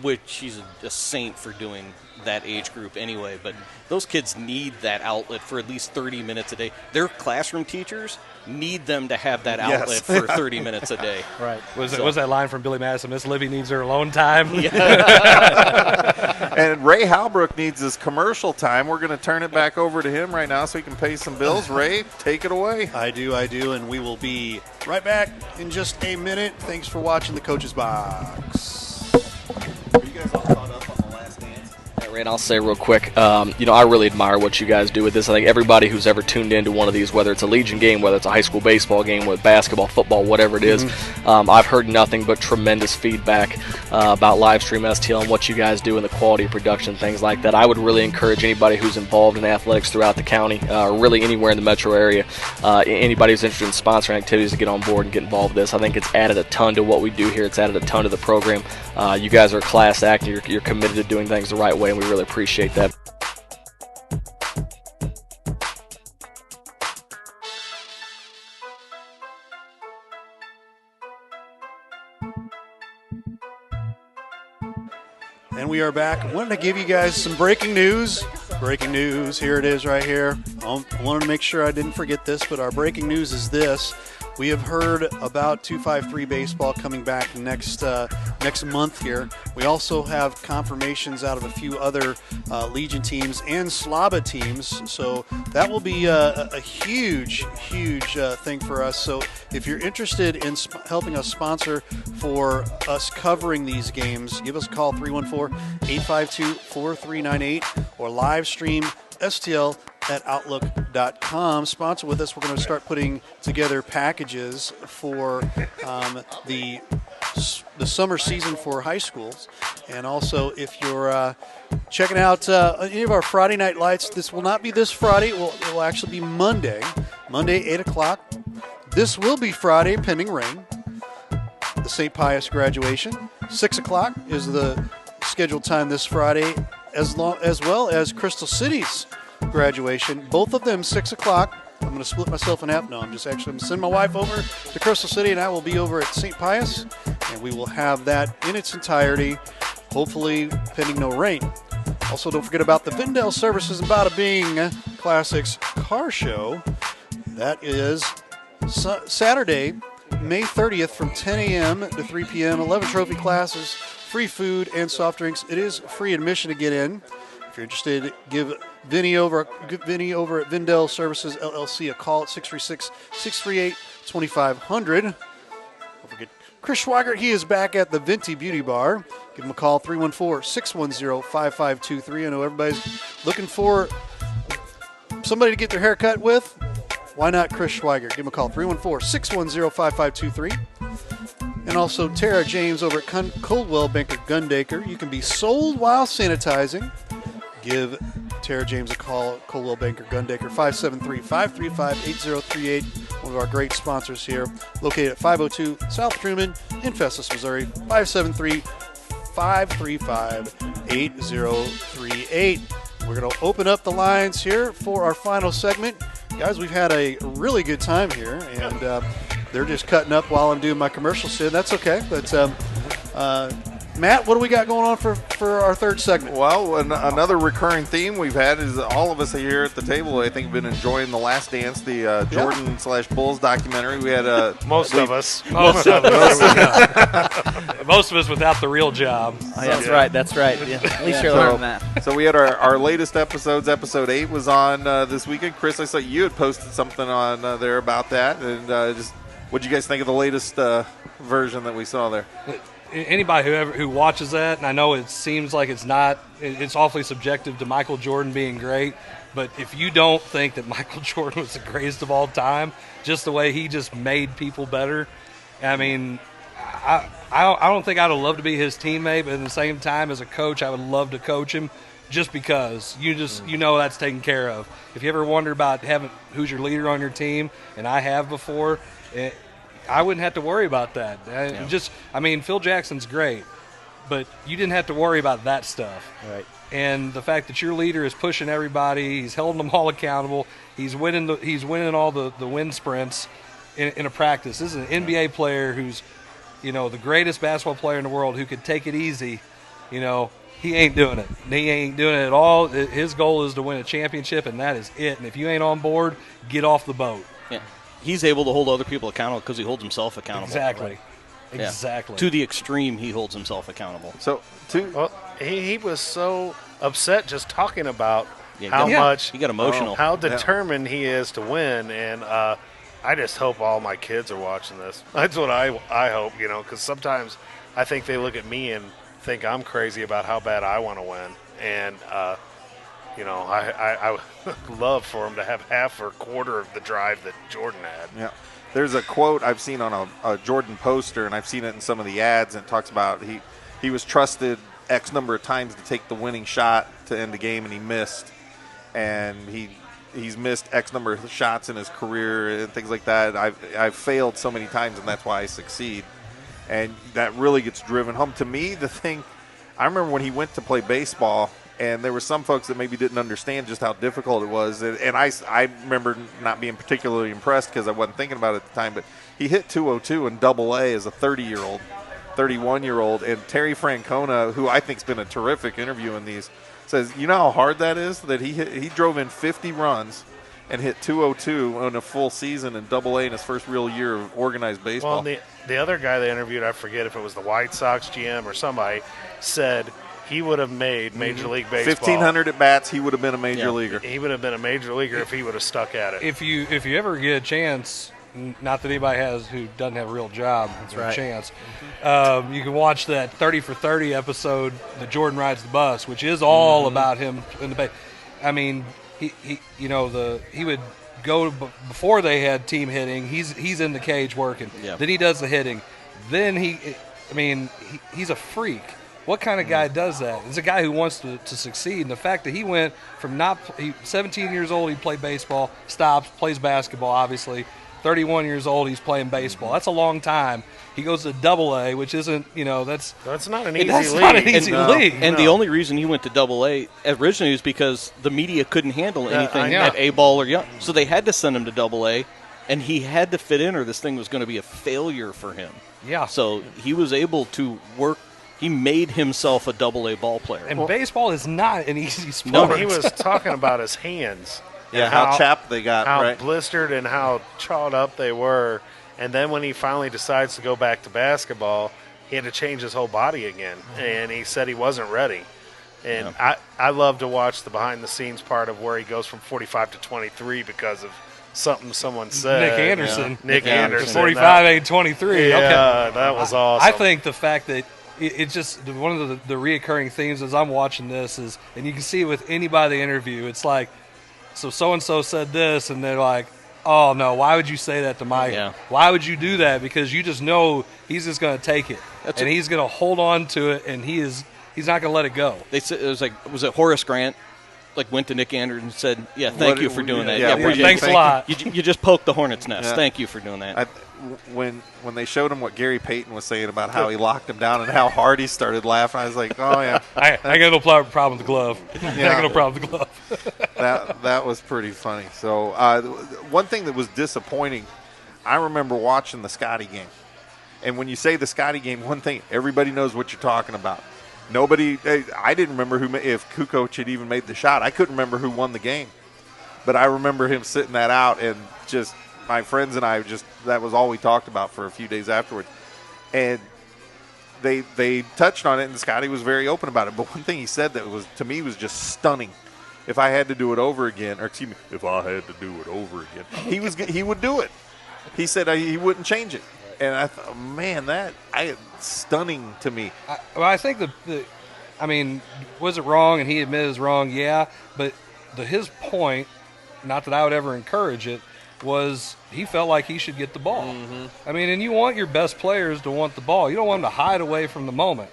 which she's a saint for doing that age group anyway. But those kids need that outlet for at least 30 minutes a day. Their classroom teachers need them to have that outlet for 30 minutes a day. Right. Was that line from Billy Madison? Miss Libby needs her alone time. And Ray Halbrook needs his commercial time. We're going to turn it back over to him right now so he can pay some bills. Ray, take it away. I do, and we will be right back in just a minute. Thanks for watching the Coach's Box. Are you guys all caught up on the last dance? Ray, I'll say real quick, I really admire what you guys do with this. I think everybody who's ever tuned into one of these, whether it's a Legion game, whether it's a high school baseball game, with basketball, football, whatever it is, I've heard nothing but tremendous feedback about Livestream STL and what you guys do and the quality of production, things like that. I would really encourage anybody who's involved in athletics throughout the county, really anywhere in the metro area, anybody who's interested in sponsoring activities to get on board and get involved with this. I think it's added a ton to what we do here. It's added a ton to the program. You guys are a class act. You're committed to doing things the right way, and we really appreciate that. And we are back. Wanted to give you guys some breaking news. Breaking news. Here it is right here. I wanted to make sure I didn't forget this, but our breaking news is this. We have heard about 253 baseball coming back next month here. We also have confirmations out of a few other Legion teams and Slava teams. So that will be a huge thing for us. So if you're interested in helping us sponsor for us covering these games, give us a call, 314-852-4398, or live stream STL at Outlook.com. Sponsor with us. We're going to start putting together packages for the summer season for high schools. And also, if you're checking out any of our Friday night lights, this will not be this Friday. It will actually be Monday, 8 o'clock. This will be Friday, pending rain. The St. Pius graduation. 6 o'clock is the scheduled time this Friday, as well as Crystal City's graduation. Both of them 6 o'clock. I'm going to split myself in half. No, I'm going to send my wife over to Crystal City, and I will be over at St. Pius, and we will have that in its entirety, hopefully pending no rain. Also, don't forget about the Vindel Services and Bada Bing Classics Car Show. That is Saturday, May 30th from 10 a.m. to 3 p.m. 11 trophy classes, free food and soft drinks. It is free admission to get in. If you're interested, give Vinny over at Vindel Services LLC a call at 636-638-2500. Don't forget Chris Schweigert. He is back at the Venti Beauty Bar. Give him a call, 314-610-5523. I know everybody's looking for somebody to get their hair cut with. Why not Chris Schweigert? Give him a call, 314-610-5523. And also Tara James over at Coldwell Banker Gundaker. You can be sold while sanitizing. Give Tara James a call at Coldwell Banker Gundaker, 573-535-8038. One of our great sponsors here, located at 502 South Truman in Festus, Missouri, 573-535-8038. We're going to open up the lines here for our final segment. Guys, we've had a really good time here, and they're just cutting up while I'm doing my commercial sit. That's okay. But Matt, what do we got going on for our third segment? Well, another recurring theme we've had is all of us here at the table, I think, have been enjoying The Last Dance, the Jordan/Bulls documentary. We had most of us. Most of us without the real job. Oh, yeah, that's right. Yeah. At least you're learning that. So we had our latest episodes. Episode 8 was on this weekend. Chris, I saw you had posted something on there about that. And what did you guys think of the latest version that we saw there? Anybody who watches that, and I know it seems like it's awfully subjective to Michael Jordan being great, but if you don't think that Michael Jordan was the greatest of all time, just the way he just made people better, I mean, I don't think I'd have loved to be his teammate, but at the same time, as a coach, I would love to coach him just because you know that's taken care of. If you ever wonder about having who's your leader on your team, and I have before, I wouldn't have to worry about that. Phil Jackson's great, but you didn't have to worry about that stuff. Right. And the fact that your leader is pushing everybody, he's holding them all accountable, he's winning all the wind sprints in a practice. This is an NBA player who's, the greatest basketball player in the world who could take it easy. He ain't doing it. He ain't doing it at all. His goal is to win a championship, and that is it. And if you ain't on board, get off the boat. Yeah. He's able to hold other people accountable because he holds himself accountable. Exactly. Right? Exactly. To the extreme, he holds himself accountable. So, he was so upset just talking about how he much got emotional, how determined he is to win, and I just hope all my kids are watching this. That's what I hope, because sometimes I think they look at me and think I'm crazy about how bad I want to win, and I would love for him to have half or quarter of the drive that Jordan had. Yeah. There's a quote I've seen on a Jordan poster, and I've seen it in some of the ads, and it talks about he was trusted X number of times to take the winning shot to end the game, and he missed. And he's missed X number of shots in his career and things like that. I've failed so many times, and that's why I succeed. And that really gets driven home. To me, the thing, I remember when he went to play baseball, and there were some folks that maybe didn't understand just how difficult it was. And I remember not being particularly impressed because I wasn't thinking about it at the time, but he hit 202 in Double-A as a 30-year-old, 31-year-old. And Terry Francona, who I think has been a terrific interview in these, says, you know how hard that is? That he drove in 50 runs and hit 202 in a full season in Double-A in his first real year of organized baseball. Well, the other guy they interviewed, I forget if it was the White Sox GM or somebody, said he would have made Major League Baseball. 1,500 at bats, he would have been a major leaguer. He would have been a major leaguer if he would have stuck at it. If you ever get a chance, not that anybody has who doesn't have a real job, That's or right. a chance, you can watch that 30 for 30 episode that Jordan rides the bus, which is all about him in the base. I mean, he would go before they had team hitting. He's in the cage working. Yeah. Then he does the hitting. Then he's a freak. What kind of guy does that? It's a guy who wants to succeed. And the fact that he went from 17 years old, he played baseball, stops, plays basketball, obviously. 31 years old, he's playing baseball. That's a long time. He goes to Double-A, which isn't, that's not an easy that's league. not an easy league. And the only reason he went to Double-A originally was because the media couldn't handle anything at A-ball or young. So they had to send him to Double-A, and he had to fit in or this thing was going to be a failure for him. Yeah. So he was able to work. He made himself a Double-A ball player. And baseball is not an easy sport. No, he was talking about his hands. Yeah, how chapped they got, how right? blistered and how chawed up they were. And then when he finally decides to go back to basketball, he had to change his whole body again. And he said he wasn't ready. And I love to watch the behind-the-scenes part of where he goes from 45 to 23 because of something someone said. Nick Anderson. Nick Anderson. 45, 8, 23. Yeah, okay. that was awesome. I think the fact that it's just one of the reoccurring themes as I'm watching this is, and you can see it with anybody they interview, it's like, so-and-so said this, and they're like, oh, no, why would you say that to Mike? Yeah. Why would you do that? Because you just know he's just going to take it. He's going to hold on to it, and he's not going to let it go. They said was it Horace Grant? Went to Nick Anderson and said, "Yeah, thank you for doing that. Yeah, thanks a lot. You just poked the hornet's nest. Yeah. Thank you for doing that." When they showed him what Gary Payton was saying about how he locked him down and how hard he started laughing, I was like, "Oh yeah." I got no problem with the glove. I got no problem with the glove. that was pretty funny. So one thing that was disappointing, I remember watching the Scotty game, and when you say the Scotty game, one thing everybody knows what you're talking about. I didn't remember if Kukoc had even made the shot. I couldn't remember who won the game. But I remember him sitting that out, and just my friends and I that was all we talked about for a few days afterwards. And they touched on it, and Scotty was very open about it. But one thing he said that was, to me, was just stunning. If I had to do it over again, if I had to do it over again, he would do it. He said he wouldn't change it. And I thought, man, stunning to me. I think was it wrong and he admitted it's wrong? Yeah, but his point, not that I would ever encourage it, was he felt like he should get the ball. I mean, and you want your best players to want the ball. You don't want them to hide away from the moment.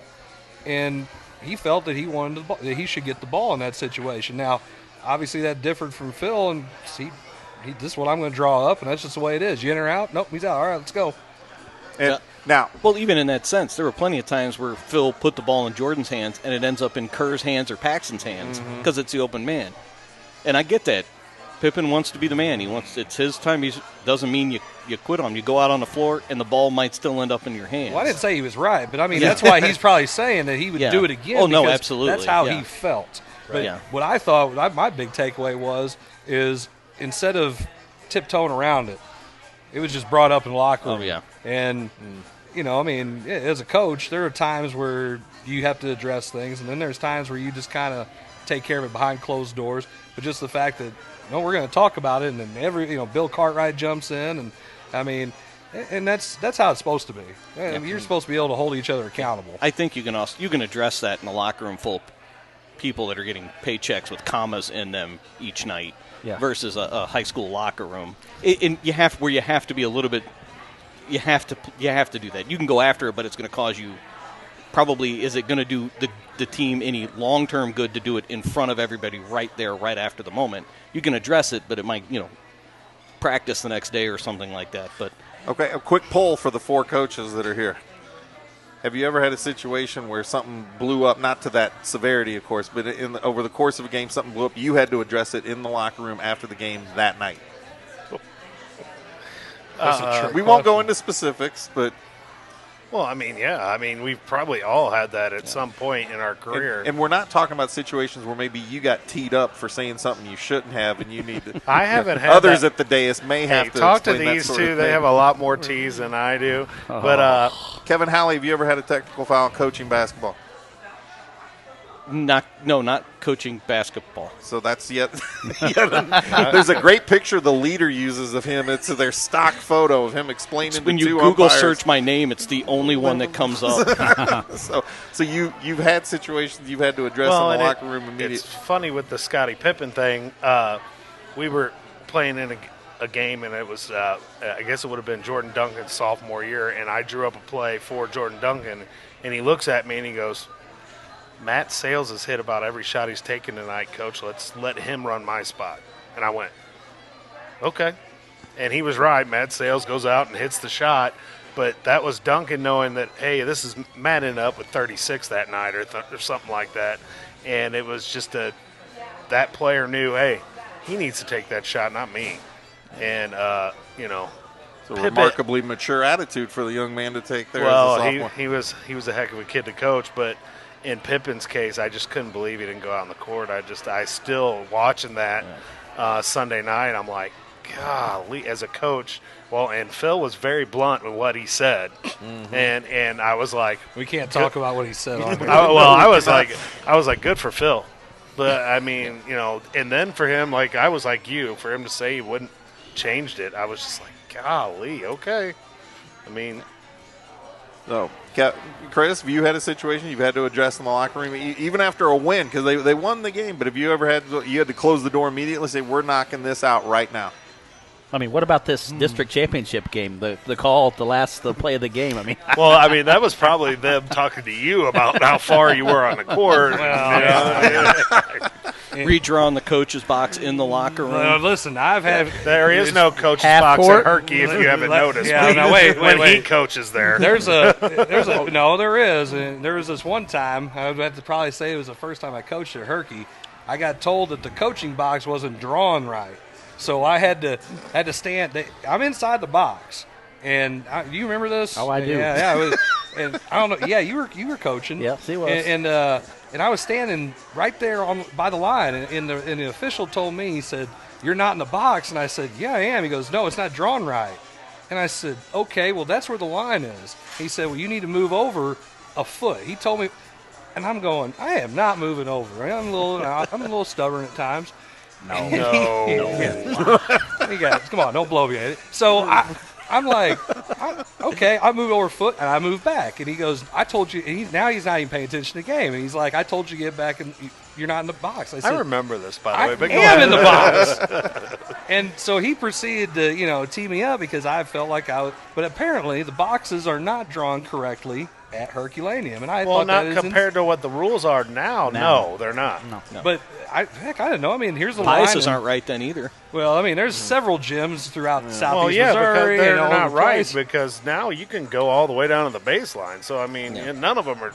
And he felt that that he should get the ball in that situation. Now, obviously that differed from Phil, and this is what I'm going to draw up, and that's just the way it is. You in or out? Nope, he's out. All right, let's go. And now, well, even in that sense, there were plenty of times where Phil put the ball in Jordan's hands, and it ends up in Kerr's hands or Paxton's hands because it's the open man. And I get that. Pippen wants to be the man. It's his time. Doesn't mean you quit on him. You go out on the floor, and the ball might still end up in your hands. Well, I didn't say he was right, but I mean that's why he's probably saying that he would do it again. Oh no, absolutely. That's how he felt. But what I thought, my big takeaway is instead of tiptoeing around it, it was just brought up in the locker room. Oh yeah, and I mean, as a coach, there are times where you have to address things, and then there's times where you just kind of take care of it behind closed doors. But just the fact that we're going to talk about it, and then Bill Cartwright jumps in, and I mean, and that's how it's supposed to be. You're supposed to be able to hold each other accountable. I think you can address that in a locker room full of people that are getting paychecks with commas in them each night versus a high school locker room. And you have to be a little bit. You have to do that. You can go after it, but it's going to cause you. Probably, is it going to do the team any long-term good to do it in front of everybody right there, right after the moment? You can address it, but it might, practice the next day or something like that. But okay, a quick poll for the 4 coaches that are here. Have you ever had a situation where something blew up, not to that severity, of course, but over the course of a game, something blew up, you had to address it in the locker room after the game that night? We won't go into specifics, but... Well, I mean, we've probably all had that at some point in our career. And we're not talking about situations where maybe you got teed up for saying something you shouldn't have, and you need to. I haven't had others that. at the dais may have to talk to explain these that sort two. of They thing. have a lot more tees than I do. But Kevin Halley, have you ever had a technical foul coaching basketball? not coaching basketball. So that's there's a great picture the leader uses of him. It's their stock photo of him explaining when to you two Google umpires. search my name, it's the only one that comes up. so you've had situations you've had to address in the locker room immediately. It's funny with the Scottie Pippen thing. We were playing in a game, and it was I guess it would have been Jordan Duncan's sophomore year, and I drew up a play for Jordan Duncan, and he looks at me and he goes, "Matt Sales has hit about every shot he's taken tonight, Coach. Let's let him run my spot." And I went, okay. And he was right. Matt Sales goes out and hits the shot. But that was Duncan knowing that, hey, this is Matt ended up with 36 that night or something like that. And it was just that player knew, hey, he needs to take that shot, not me. And, It's a remarkably mature attitude for the young man to take there as a sophomore. he was a heck of a kid to coach, but in Pippen's case, I just couldn't believe he didn't go out on the court. I still watching that Sunday night. I'm like, golly, as a coach. Well, and Phil was very blunt with what he said, and I was like, we can't talk about what he said. I was like, good for Phil, but I mean, and then for him, like I was like you, for him to say he wouldn't changed it, I was just like, golly, okay. I mean. So, Chris, have you had a situation you've had to address in the locker room, even after a win, because they won the game, but have you ever had to close the door immediately and say, we're knocking this out right now? I mean, what about this district championship game? The call, the play of the game. I mean, well, I mean that was probably them talking to you about how far you were on the court. Redrawing the coach's box in the locker room. Listen, there is no coach's box at Herky if you haven't noticed. Yeah, no, wait. He coaches there. There is, and there was this one time. I would have to probably say it was the first time I coached at Herky. I got told that the coaching box wasn't drawn right. So I had to stand. I'm inside the box, and do you remember this? Oh, I do. Yeah. It was, and I don't know. Yeah, you were coaching. Yes, he was. And I was standing right there by the line, and the official told me, he said, "You're not in the box," and I said, "Yeah, I am." He goes, "No, it's not drawn right," and I said, "Okay, well that's where the line is." He said, "Well, you need to move over a foot." He told me, and I'm going, I am not moving over. I'm a little stubborn at times. No. You guys, come on, don't blow me at it. So I'm like, okay, I move over a foot and I move back. And he goes, I told you. And now he's not even paying attention to the game. And he's like, I told you to get back and you're not in the box. I remember this, by the way. But I am in the box. And so he proceeded to, tee me up because I felt like but apparently the boxes are not drawn correctly at Herculaneum. And I thought not that compared to what the rules are now. No, they're not. No. But I didn't know. I mean, here's the Piuses line. aren't right then either. Well, I mean, there's several gyms throughout Southeast because Missouri. they're and all not over the right place. because now you can go all the way down to the baseline. So, I mean, none of them are,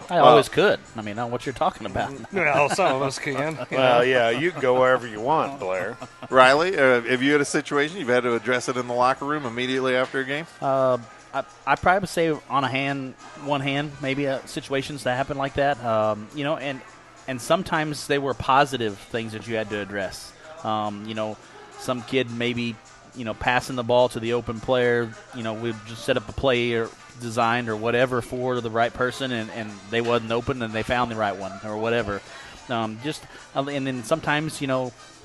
I always could. I mean, I know what you're talking about. Well, some of us can. Well, you can go wherever you want, Blair. Riley, have you had a situation you've had to address it in the locker room immediately after a game? I probably would say on one hand, maybe situations that happen like that. And sometimes they were positive things that you had to address. Some kid maybe, passing the ball to the open player. We just set up a play or designed or whatever for the right person, and they wasn't open and they found the right one or whatever. And then sometimes,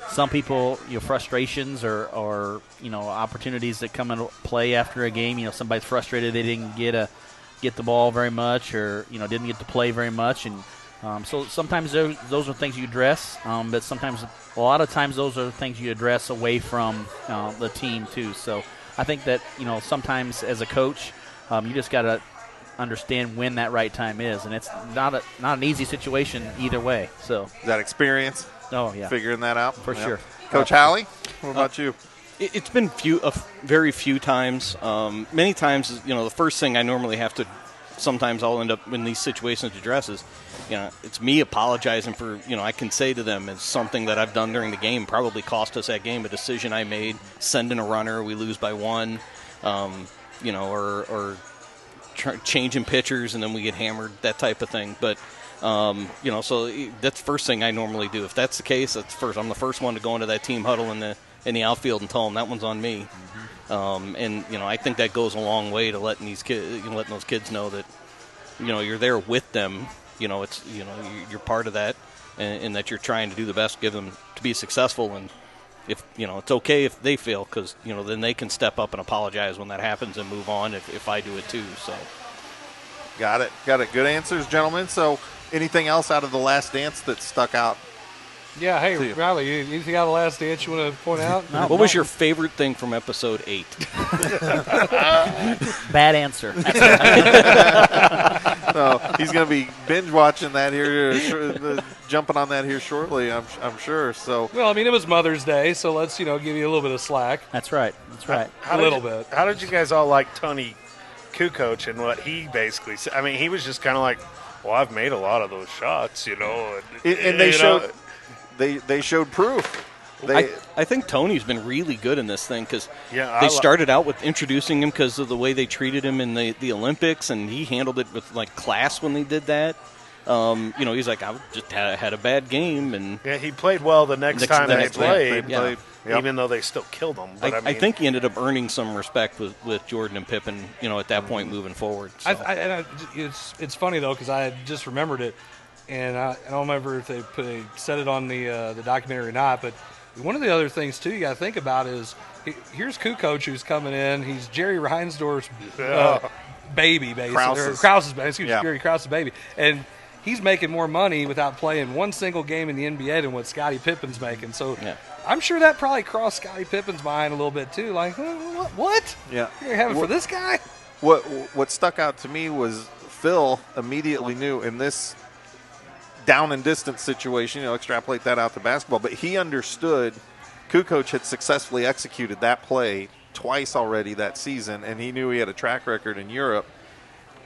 some people, frustrations or opportunities that come into play after a game. Somebody's frustrated they didn't get the ball very much or, didn't get to play very much. And so sometimes those are things you address, but sometimes a lot of times those are things you address away from the team too. So I think that, sometimes as a coach, you just got to understand when that right time is. And it's not an easy situation either way. So Is that experience? Oh, yeah. Figuring that out? For sure. Coach Halley, what about you? It's been very few times. Many times, the first thing I normally have to, sometimes I'll end up in these situations to address is, it's me apologizing for, I can say to them it's something that I've done during the game, probably cost us that game, a decision I made, sending a runner, we lose by one, or changing pitchers and then we get hammered, that type of thing. But so that's the first thing I normally do. If that's the case, I'm the first one to go into that team huddle in the outfield and tell them that one's on me. I think that goes a long way to letting those kids know that, you're there with them. It's you're part of that, and that you're trying to do the best, give them to be successful. And if it's okay if they fail, because then they can step up and apologize when that happens and move on. If I do it too, so. Got it. Good answers, gentlemen. So, anything else out of the last dance that stuck out? Yeah, hey, Riley, anything out of the last dance you want to point out? What was your favorite thing from episode 8? Bad answer. So he's going to be binge watching that here, jumping on that here shortly, I'm sure. So, well, I mean, it was Mother's Day, so let's give you a little bit of slack. That's right. A little bit. How did you guys all like Tony Kukoc and what he basically said? I mean, he was just kind of like, well, I've made a lot of those shots, and they showed. They showed proof. I think Tony's been really good in this thing because they started out with introducing him because of the way they treated him in the Olympics, and he handled it with class when they did that. He's like, I just had a bad game, and he played well the next time they played. Yep. Even though they still killed him. But I think he ended up earning some respect with Jordan and Pippen. At that point moving forward. So. It's funny though because I had just remembered it. And I don't remember if they said it on the documentary or not, but one of the other things, too, you got to think about is here's Kukoc who's coming in. He's Jerry Reinsdorf's baby, basically. Krause's baby. Jerry Krause's baby. And he's making more money without playing one single game in the NBA than what Scottie Pippen's making. So I'm sure that probably crossed Scottie Pippen's mind a little bit, too. Like, what? Yeah. You're having for this guy? What stuck out to me was Phil immediately knew in this – down and distance situation, extrapolate that out to basketball, but he understood Kukoc had successfully executed that play twice already that season, and he knew he had a track record in Europe.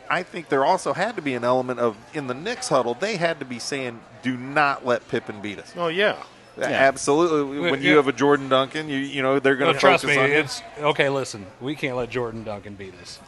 I think there also had to be an element of, in the Knicks huddle, they had to be saying, do not let Pippen beat us. Oh, yeah. Absolutely. When you have a Jordan Duncan, they're going to trust focus me. on It's okay. Listen, we can't let Jordan Duncan beat us.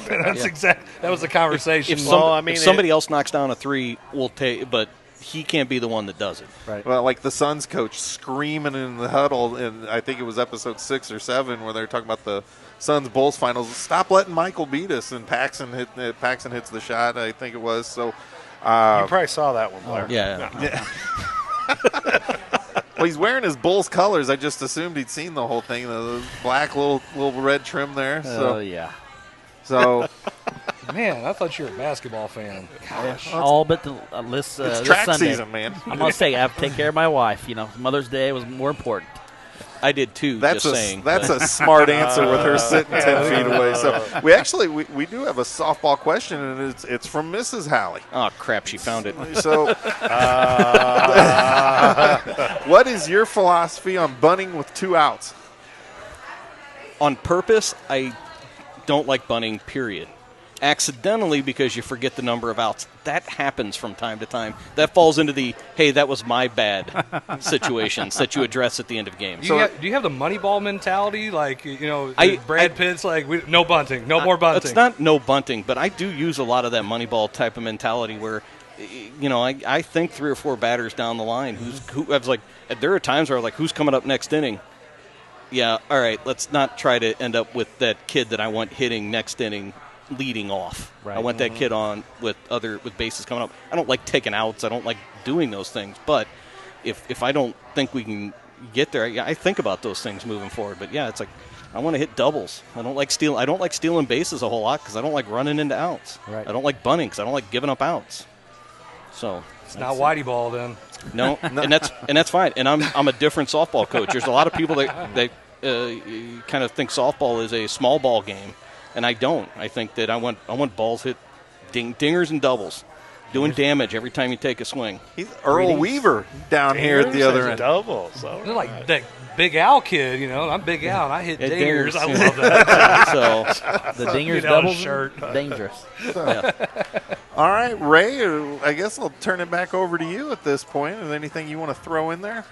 That was the conversation. If somebody else knocks down a three, we'll take. But he can't be the one that does it. Right. Well, like the Suns coach screaming in the huddle, and I think it was episode 6 or 7 where they're talking about the Suns Bulls finals. Stop letting Michael beat us, and Paxson hits the shot. I think it was so. You probably saw that one, Blair. Yeah. Well, he's wearing his Bulls colors. I just assumed he'd seen the whole thing. The black little red trim there. So yeah. So Man, I thought you were a basketball fan. Gosh. All but this It's this track Sunday. season, man. I'm gonna say I have to take care of my wife. Mother's Day was more important. I did too. That's just a saying. that's a smart answer with her sitting 10 feet away. So we do have a softball question, and it's from Mrs. Halley. Oh crap! She found it. So, what is your philosophy on bunting with 2 outs? On purpose, I don't like bunting. Period. Accidentally, because you forget the number of outs. That happens from time to time. That falls into the "hey, that was my bad" situations that you address at the end of games. Do you have the Moneyball mentality? Like, Brad Pitt's like, no bunting, no more bunting. It's not no bunting, but I do use a lot of that Moneyball type of mentality where, I think 3 or 4 batters down the line. I was like, there are times where I was like, who's coming up next inning? Yeah, all right, let's not try to end up with that kid that I want hitting next inning leading off. Right. I want that kid on with bases coming up. I don't like taking outs. I don't like doing those things. But if I don't think we can get there, I think about those things moving forward. But yeah, it's like I want to hit doubles. I don't like stealing bases a whole lot because I don't like running into outs. Right. I don't like bunting because I don't like giving up outs. So it's not Whitey ball then. No, and that's fine. And I'm a different softball coach. There's a lot of people that kind of think softball is a small ball game. And I don't. I think that I want balls hit dingers and doubles, doing damage every time you take a swing. He's Earl Weaver down here at the other end. Doubles. They're like that Big Al kid, I'm Big Al, and I hit dingers. I yeah. love that. So The dingers doubles dangerous. yeah. All right, Ray, I guess I'll turn it back over to you at this point. Is there anything you want to throw in there?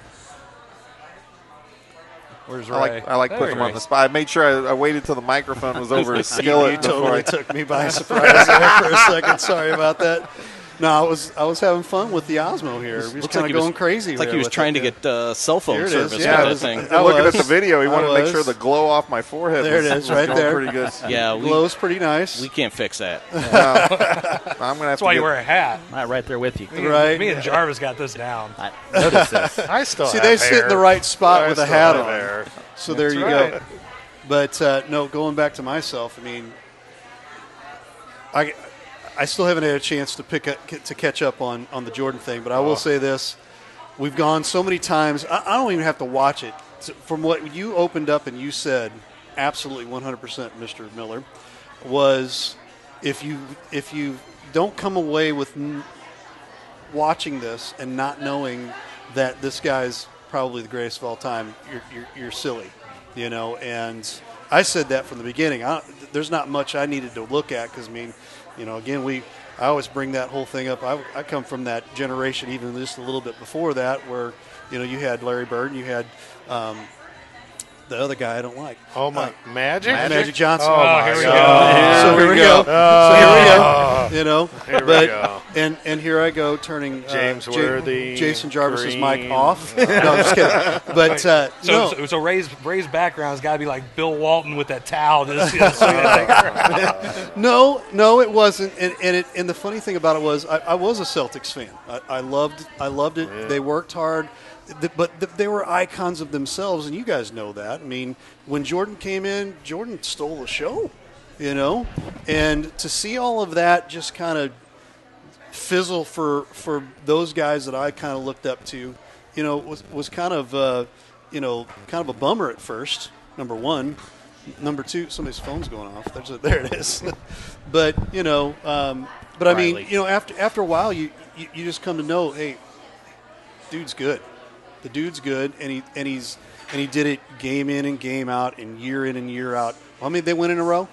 Where's Ray? I like putting him on the spot. I made sure I waited till the microphone was over his skillet. You totally took me by surprise there for a second. Sorry about that. No, I was having fun with the Osmo here. He was kind of going crazy. It's like he was trying to get cell phone service Yeah, with that thing. Looking at the video, he wanted to make sure the glow off my forehead there was, it is, right going there. pretty good. Yeah, glow's pretty nice. We can't fix that. I'm gonna have That's to why get, you wear a hat. I'm right there with you. Right. Me and Jarvis got this down. I noticed this. I still See, have they hair. sit in the right spot I with a still hat have on. hair. So there you go. But no, going back to myself, I mean, I still haven't had a chance to catch up on the Jordan thing, but I will say this. We've gone so many times, I don't even have to watch it. From what you opened up and you said, absolutely 100%, Mr. Miller, was if you don't come away with watching this and not knowing that this guy's probably the greatest of all time, you're silly, and I said that from the beginning. There's not much I needed to look at because, again, I always bring that whole thing up. I come from that generation, even just a little bit before that, where, you had Larry Bird and you had the other guy I don't like. Oh, my. Magic Johnson. Oh, here we God. So here we go. Here we go. And here I go turning James Worthy, Jason Jarvis's Green. mic off. No, I'm just kidding. But no. So Ray's background's got to be like Bill Walton with that towel. No, it wasn't. And the funny thing about it was I was a Celtics fan. I loved it. Yeah. They worked hard. But they were icons of themselves, and you guys know that. I mean, when Jordan came in, Jordan stole the show, And to see all of that just kind of fizzle for those guys that I kind of looked up to, was kind of a bummer at first. Number one, number two, somebody's phone's going off. There it is. But I mean, after a while, you just come to know, hey, dude's good. The dude's good, and he did it game in and game out, and year in and year out. How many they win in a row?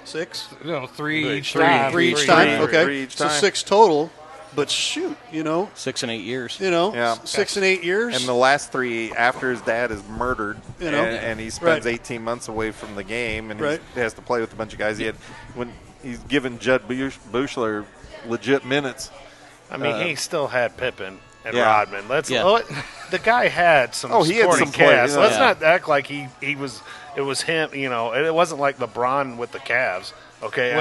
6? No, 3 each time. Three each time. Okay, Three each so time. 6 total. But shoot, 6 and 8 years. 6 and 8 years. And the last 3 after his dad is murdered, and he spends Right. 18 months away from the game, and Right. he has to play with a bunch of guys. When he's given Judd Buechler legit minutes. I mean, he still had Pippen and Yeah. Rodman. The guy had some he had sporting some play, cast. yeah. Let's not act like he was. It was him. It wasn't like LeBron with the Cavs. Okay,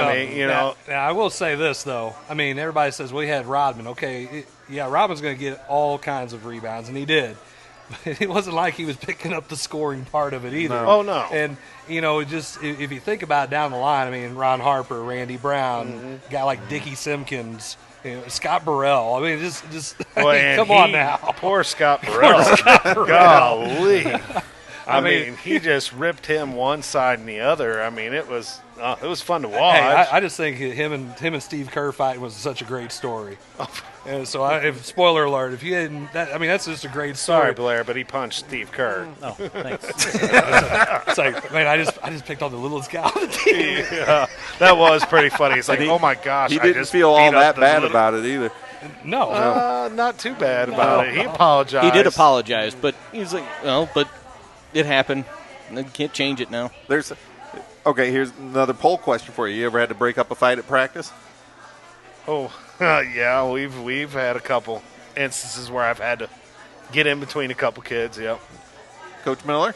Now, I will say this though. I mean, everybody says we had Rodman. Okay, Rodman's going to get all kinds of rebounds, and he did. But it wasn't like he was picking up the scoring part of it either. No. Oh no. just if you think about it down the line, I mean, Ron Harper, Randy Brown, a guy like Dickie Simpkins, Scott Burrell. I mean, just come on now. Poor Scott Burrell. Golly. I mean, he just ripped him one side and the other. I mean, it was fun to watch. Hey, I just think him and Steve Kerr fighting was such a great story. And so, if spoiler alert, if you hadn't, that's just a great story. Sorry, Blair, but he punched Steve Kerr. Oh, thanks. It's like, man, I just picked on the littlest guy on the team. Yeah, that was pretty funny. It's like, oh my gosh, He I didn't just feel beat all up that the bad little- about it either. No, not too bad about it. He apologized. He did apologize, but he's like, but it happened. I can't change it now. Here's another poll question for you. You ever had to break up a fight at practice? Oh, yeah, we've had a couple instances where I've had to get in between a couple kids. Yep. Coach Miller?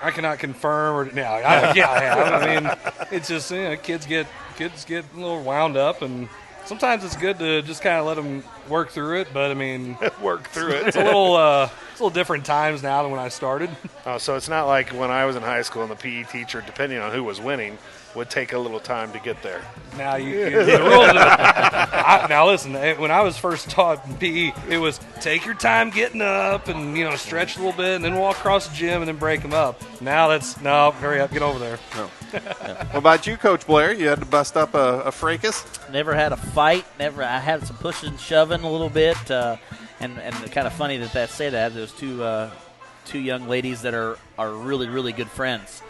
I cannot confirm or no. I have. I mean, it's just kids get a little wound up, and sometimes it's good to just kind of let them work through it. But I mean, work through it. It's a little different times now than when I started. Oh, so it's not like when I was in high school and the PE teacher, depending on who was winning, would take a little time to get there. Now the rules. Now listen, when I was first taught in PE, it was take your time getting up and stretch a little bit and then walk across the gym and then break them up. Now hurry up, get over there. No. What about you, Coach Blair? You had to bust up a fracas? Never had a fight. I had some pushing and shoving a little bit, and kind of funny that say that. There's two young ladies that are really, really good friends.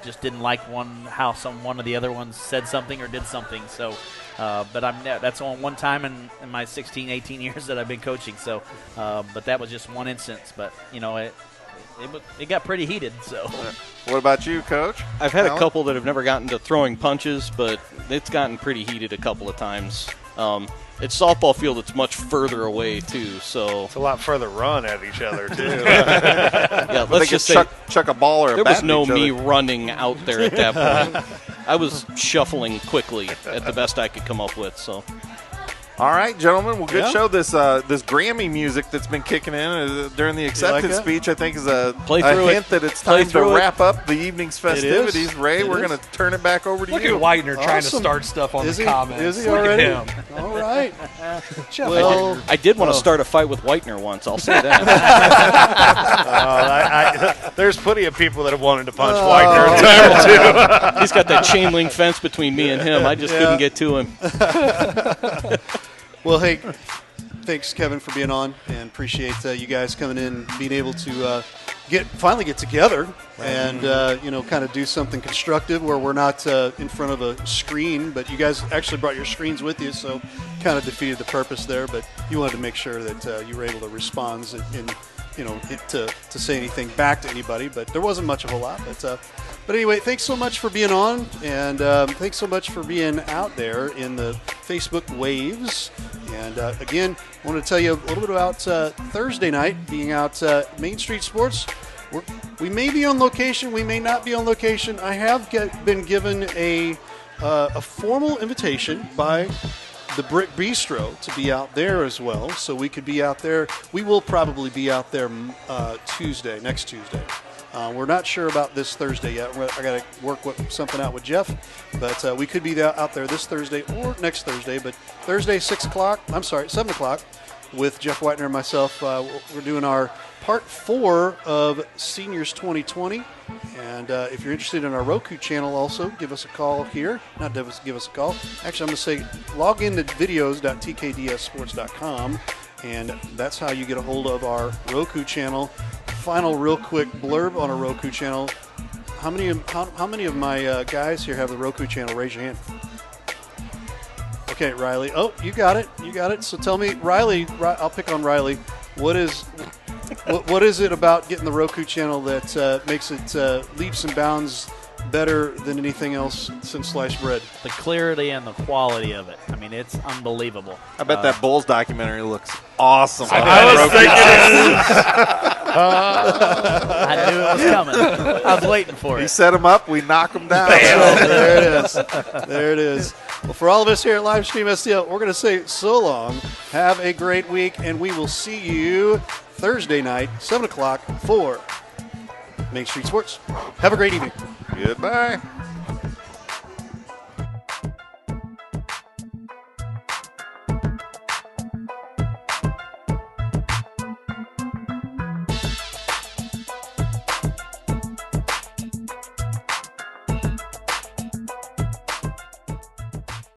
Just didn't like how one of the other ones said something or did something. So, but that's on one time in my 16, 18 years that I've been coaching. So, but that was just one instance. But it got pretty heated. So, what about you, Coach? I've had a couple that have never gotten to throwing punches, but it's gotten pretty heated a couple of times. It's softball field. It's much further away too, so it's a lot further run at each other too. Yeah, let's just say chuck a ball or a there bat was no at each me other. running out there at that point. I was shuffling quickly at the best I could come up with. So, all right, gentlemen. Well, good Yeah. show. This Grammy music that's been kicking in during the acceptance that? speech, I think, is a through hint that it's Play time to through it. wrap up the evening's festivities. Ray, It we're is. going to turn it back over to Look you. at Whitener trying to Awesome. start stuff on Is the he? comments. Is he Look already? at him. All right. Jeff, Well, I did want to start a fight with Whitener once. I'll say that. There's plenty of people that have wanted to punch Wagner in time too. He's got that chain link fence between me and him. I just couldn't get to him. Well, hey, thanks, Kevin, for being on, and appreciate you guys coming in, being able to finally get together and kind of do something constructive where we're not in front of a screen, but you guys actually brought your screens with you, so kind of defeated the purpose there. But you wanted to make sure that you were able to respond to say anything back to anybody, but there wasn't much of a lot. But anyway, thanks so much for being on, and thanks so much for being out there in the Facebook waves. And again, I want to tell you a little bit about Thursday night being out Main Street Sports. We may be on location, we may not be on location. I have been given a formal invitation by the Brick Bistro to be out there as well, so we could be out there. We will probably be out there next Tuesday. We're not sure about this Thursday yet. I got to work something out with Jeff, but we could be out there this Thursday or next Thursday. But Thursday, 7 o'clock, with Jeff Whitener and myself. We're doing our part 4 of Seniors 2020. And if you're interested in our Roku channel also, give us a call here. Not give us a call. Actually, I'm going to say log into videos.tkdssports.com, and that's how you get a hold of our Roku channel. Final real quick blurb on a Roku channel. How many of my guys here have the Roku channel? Raise your hand. Okay, Riley. Oh, you got it. So tell me, Riley, I'll pick on Riley. What is it about getting the Roku channel that makes it leaps and bounds better than anything else since sliced bread? The clarity and the quality of it. I mean, it's unbelievable. I bet that Bulls documentary looks awesome. I was thinking I knew it was coming. I was waiting for He it. set them up, we knock them down. There it is. Well, for all of us here at Livestream STL, we're going to say so long. Have a great week, and we will see you Thursday night, 7 o'clock for Main Street Sports. Have a great evening. Goodbye.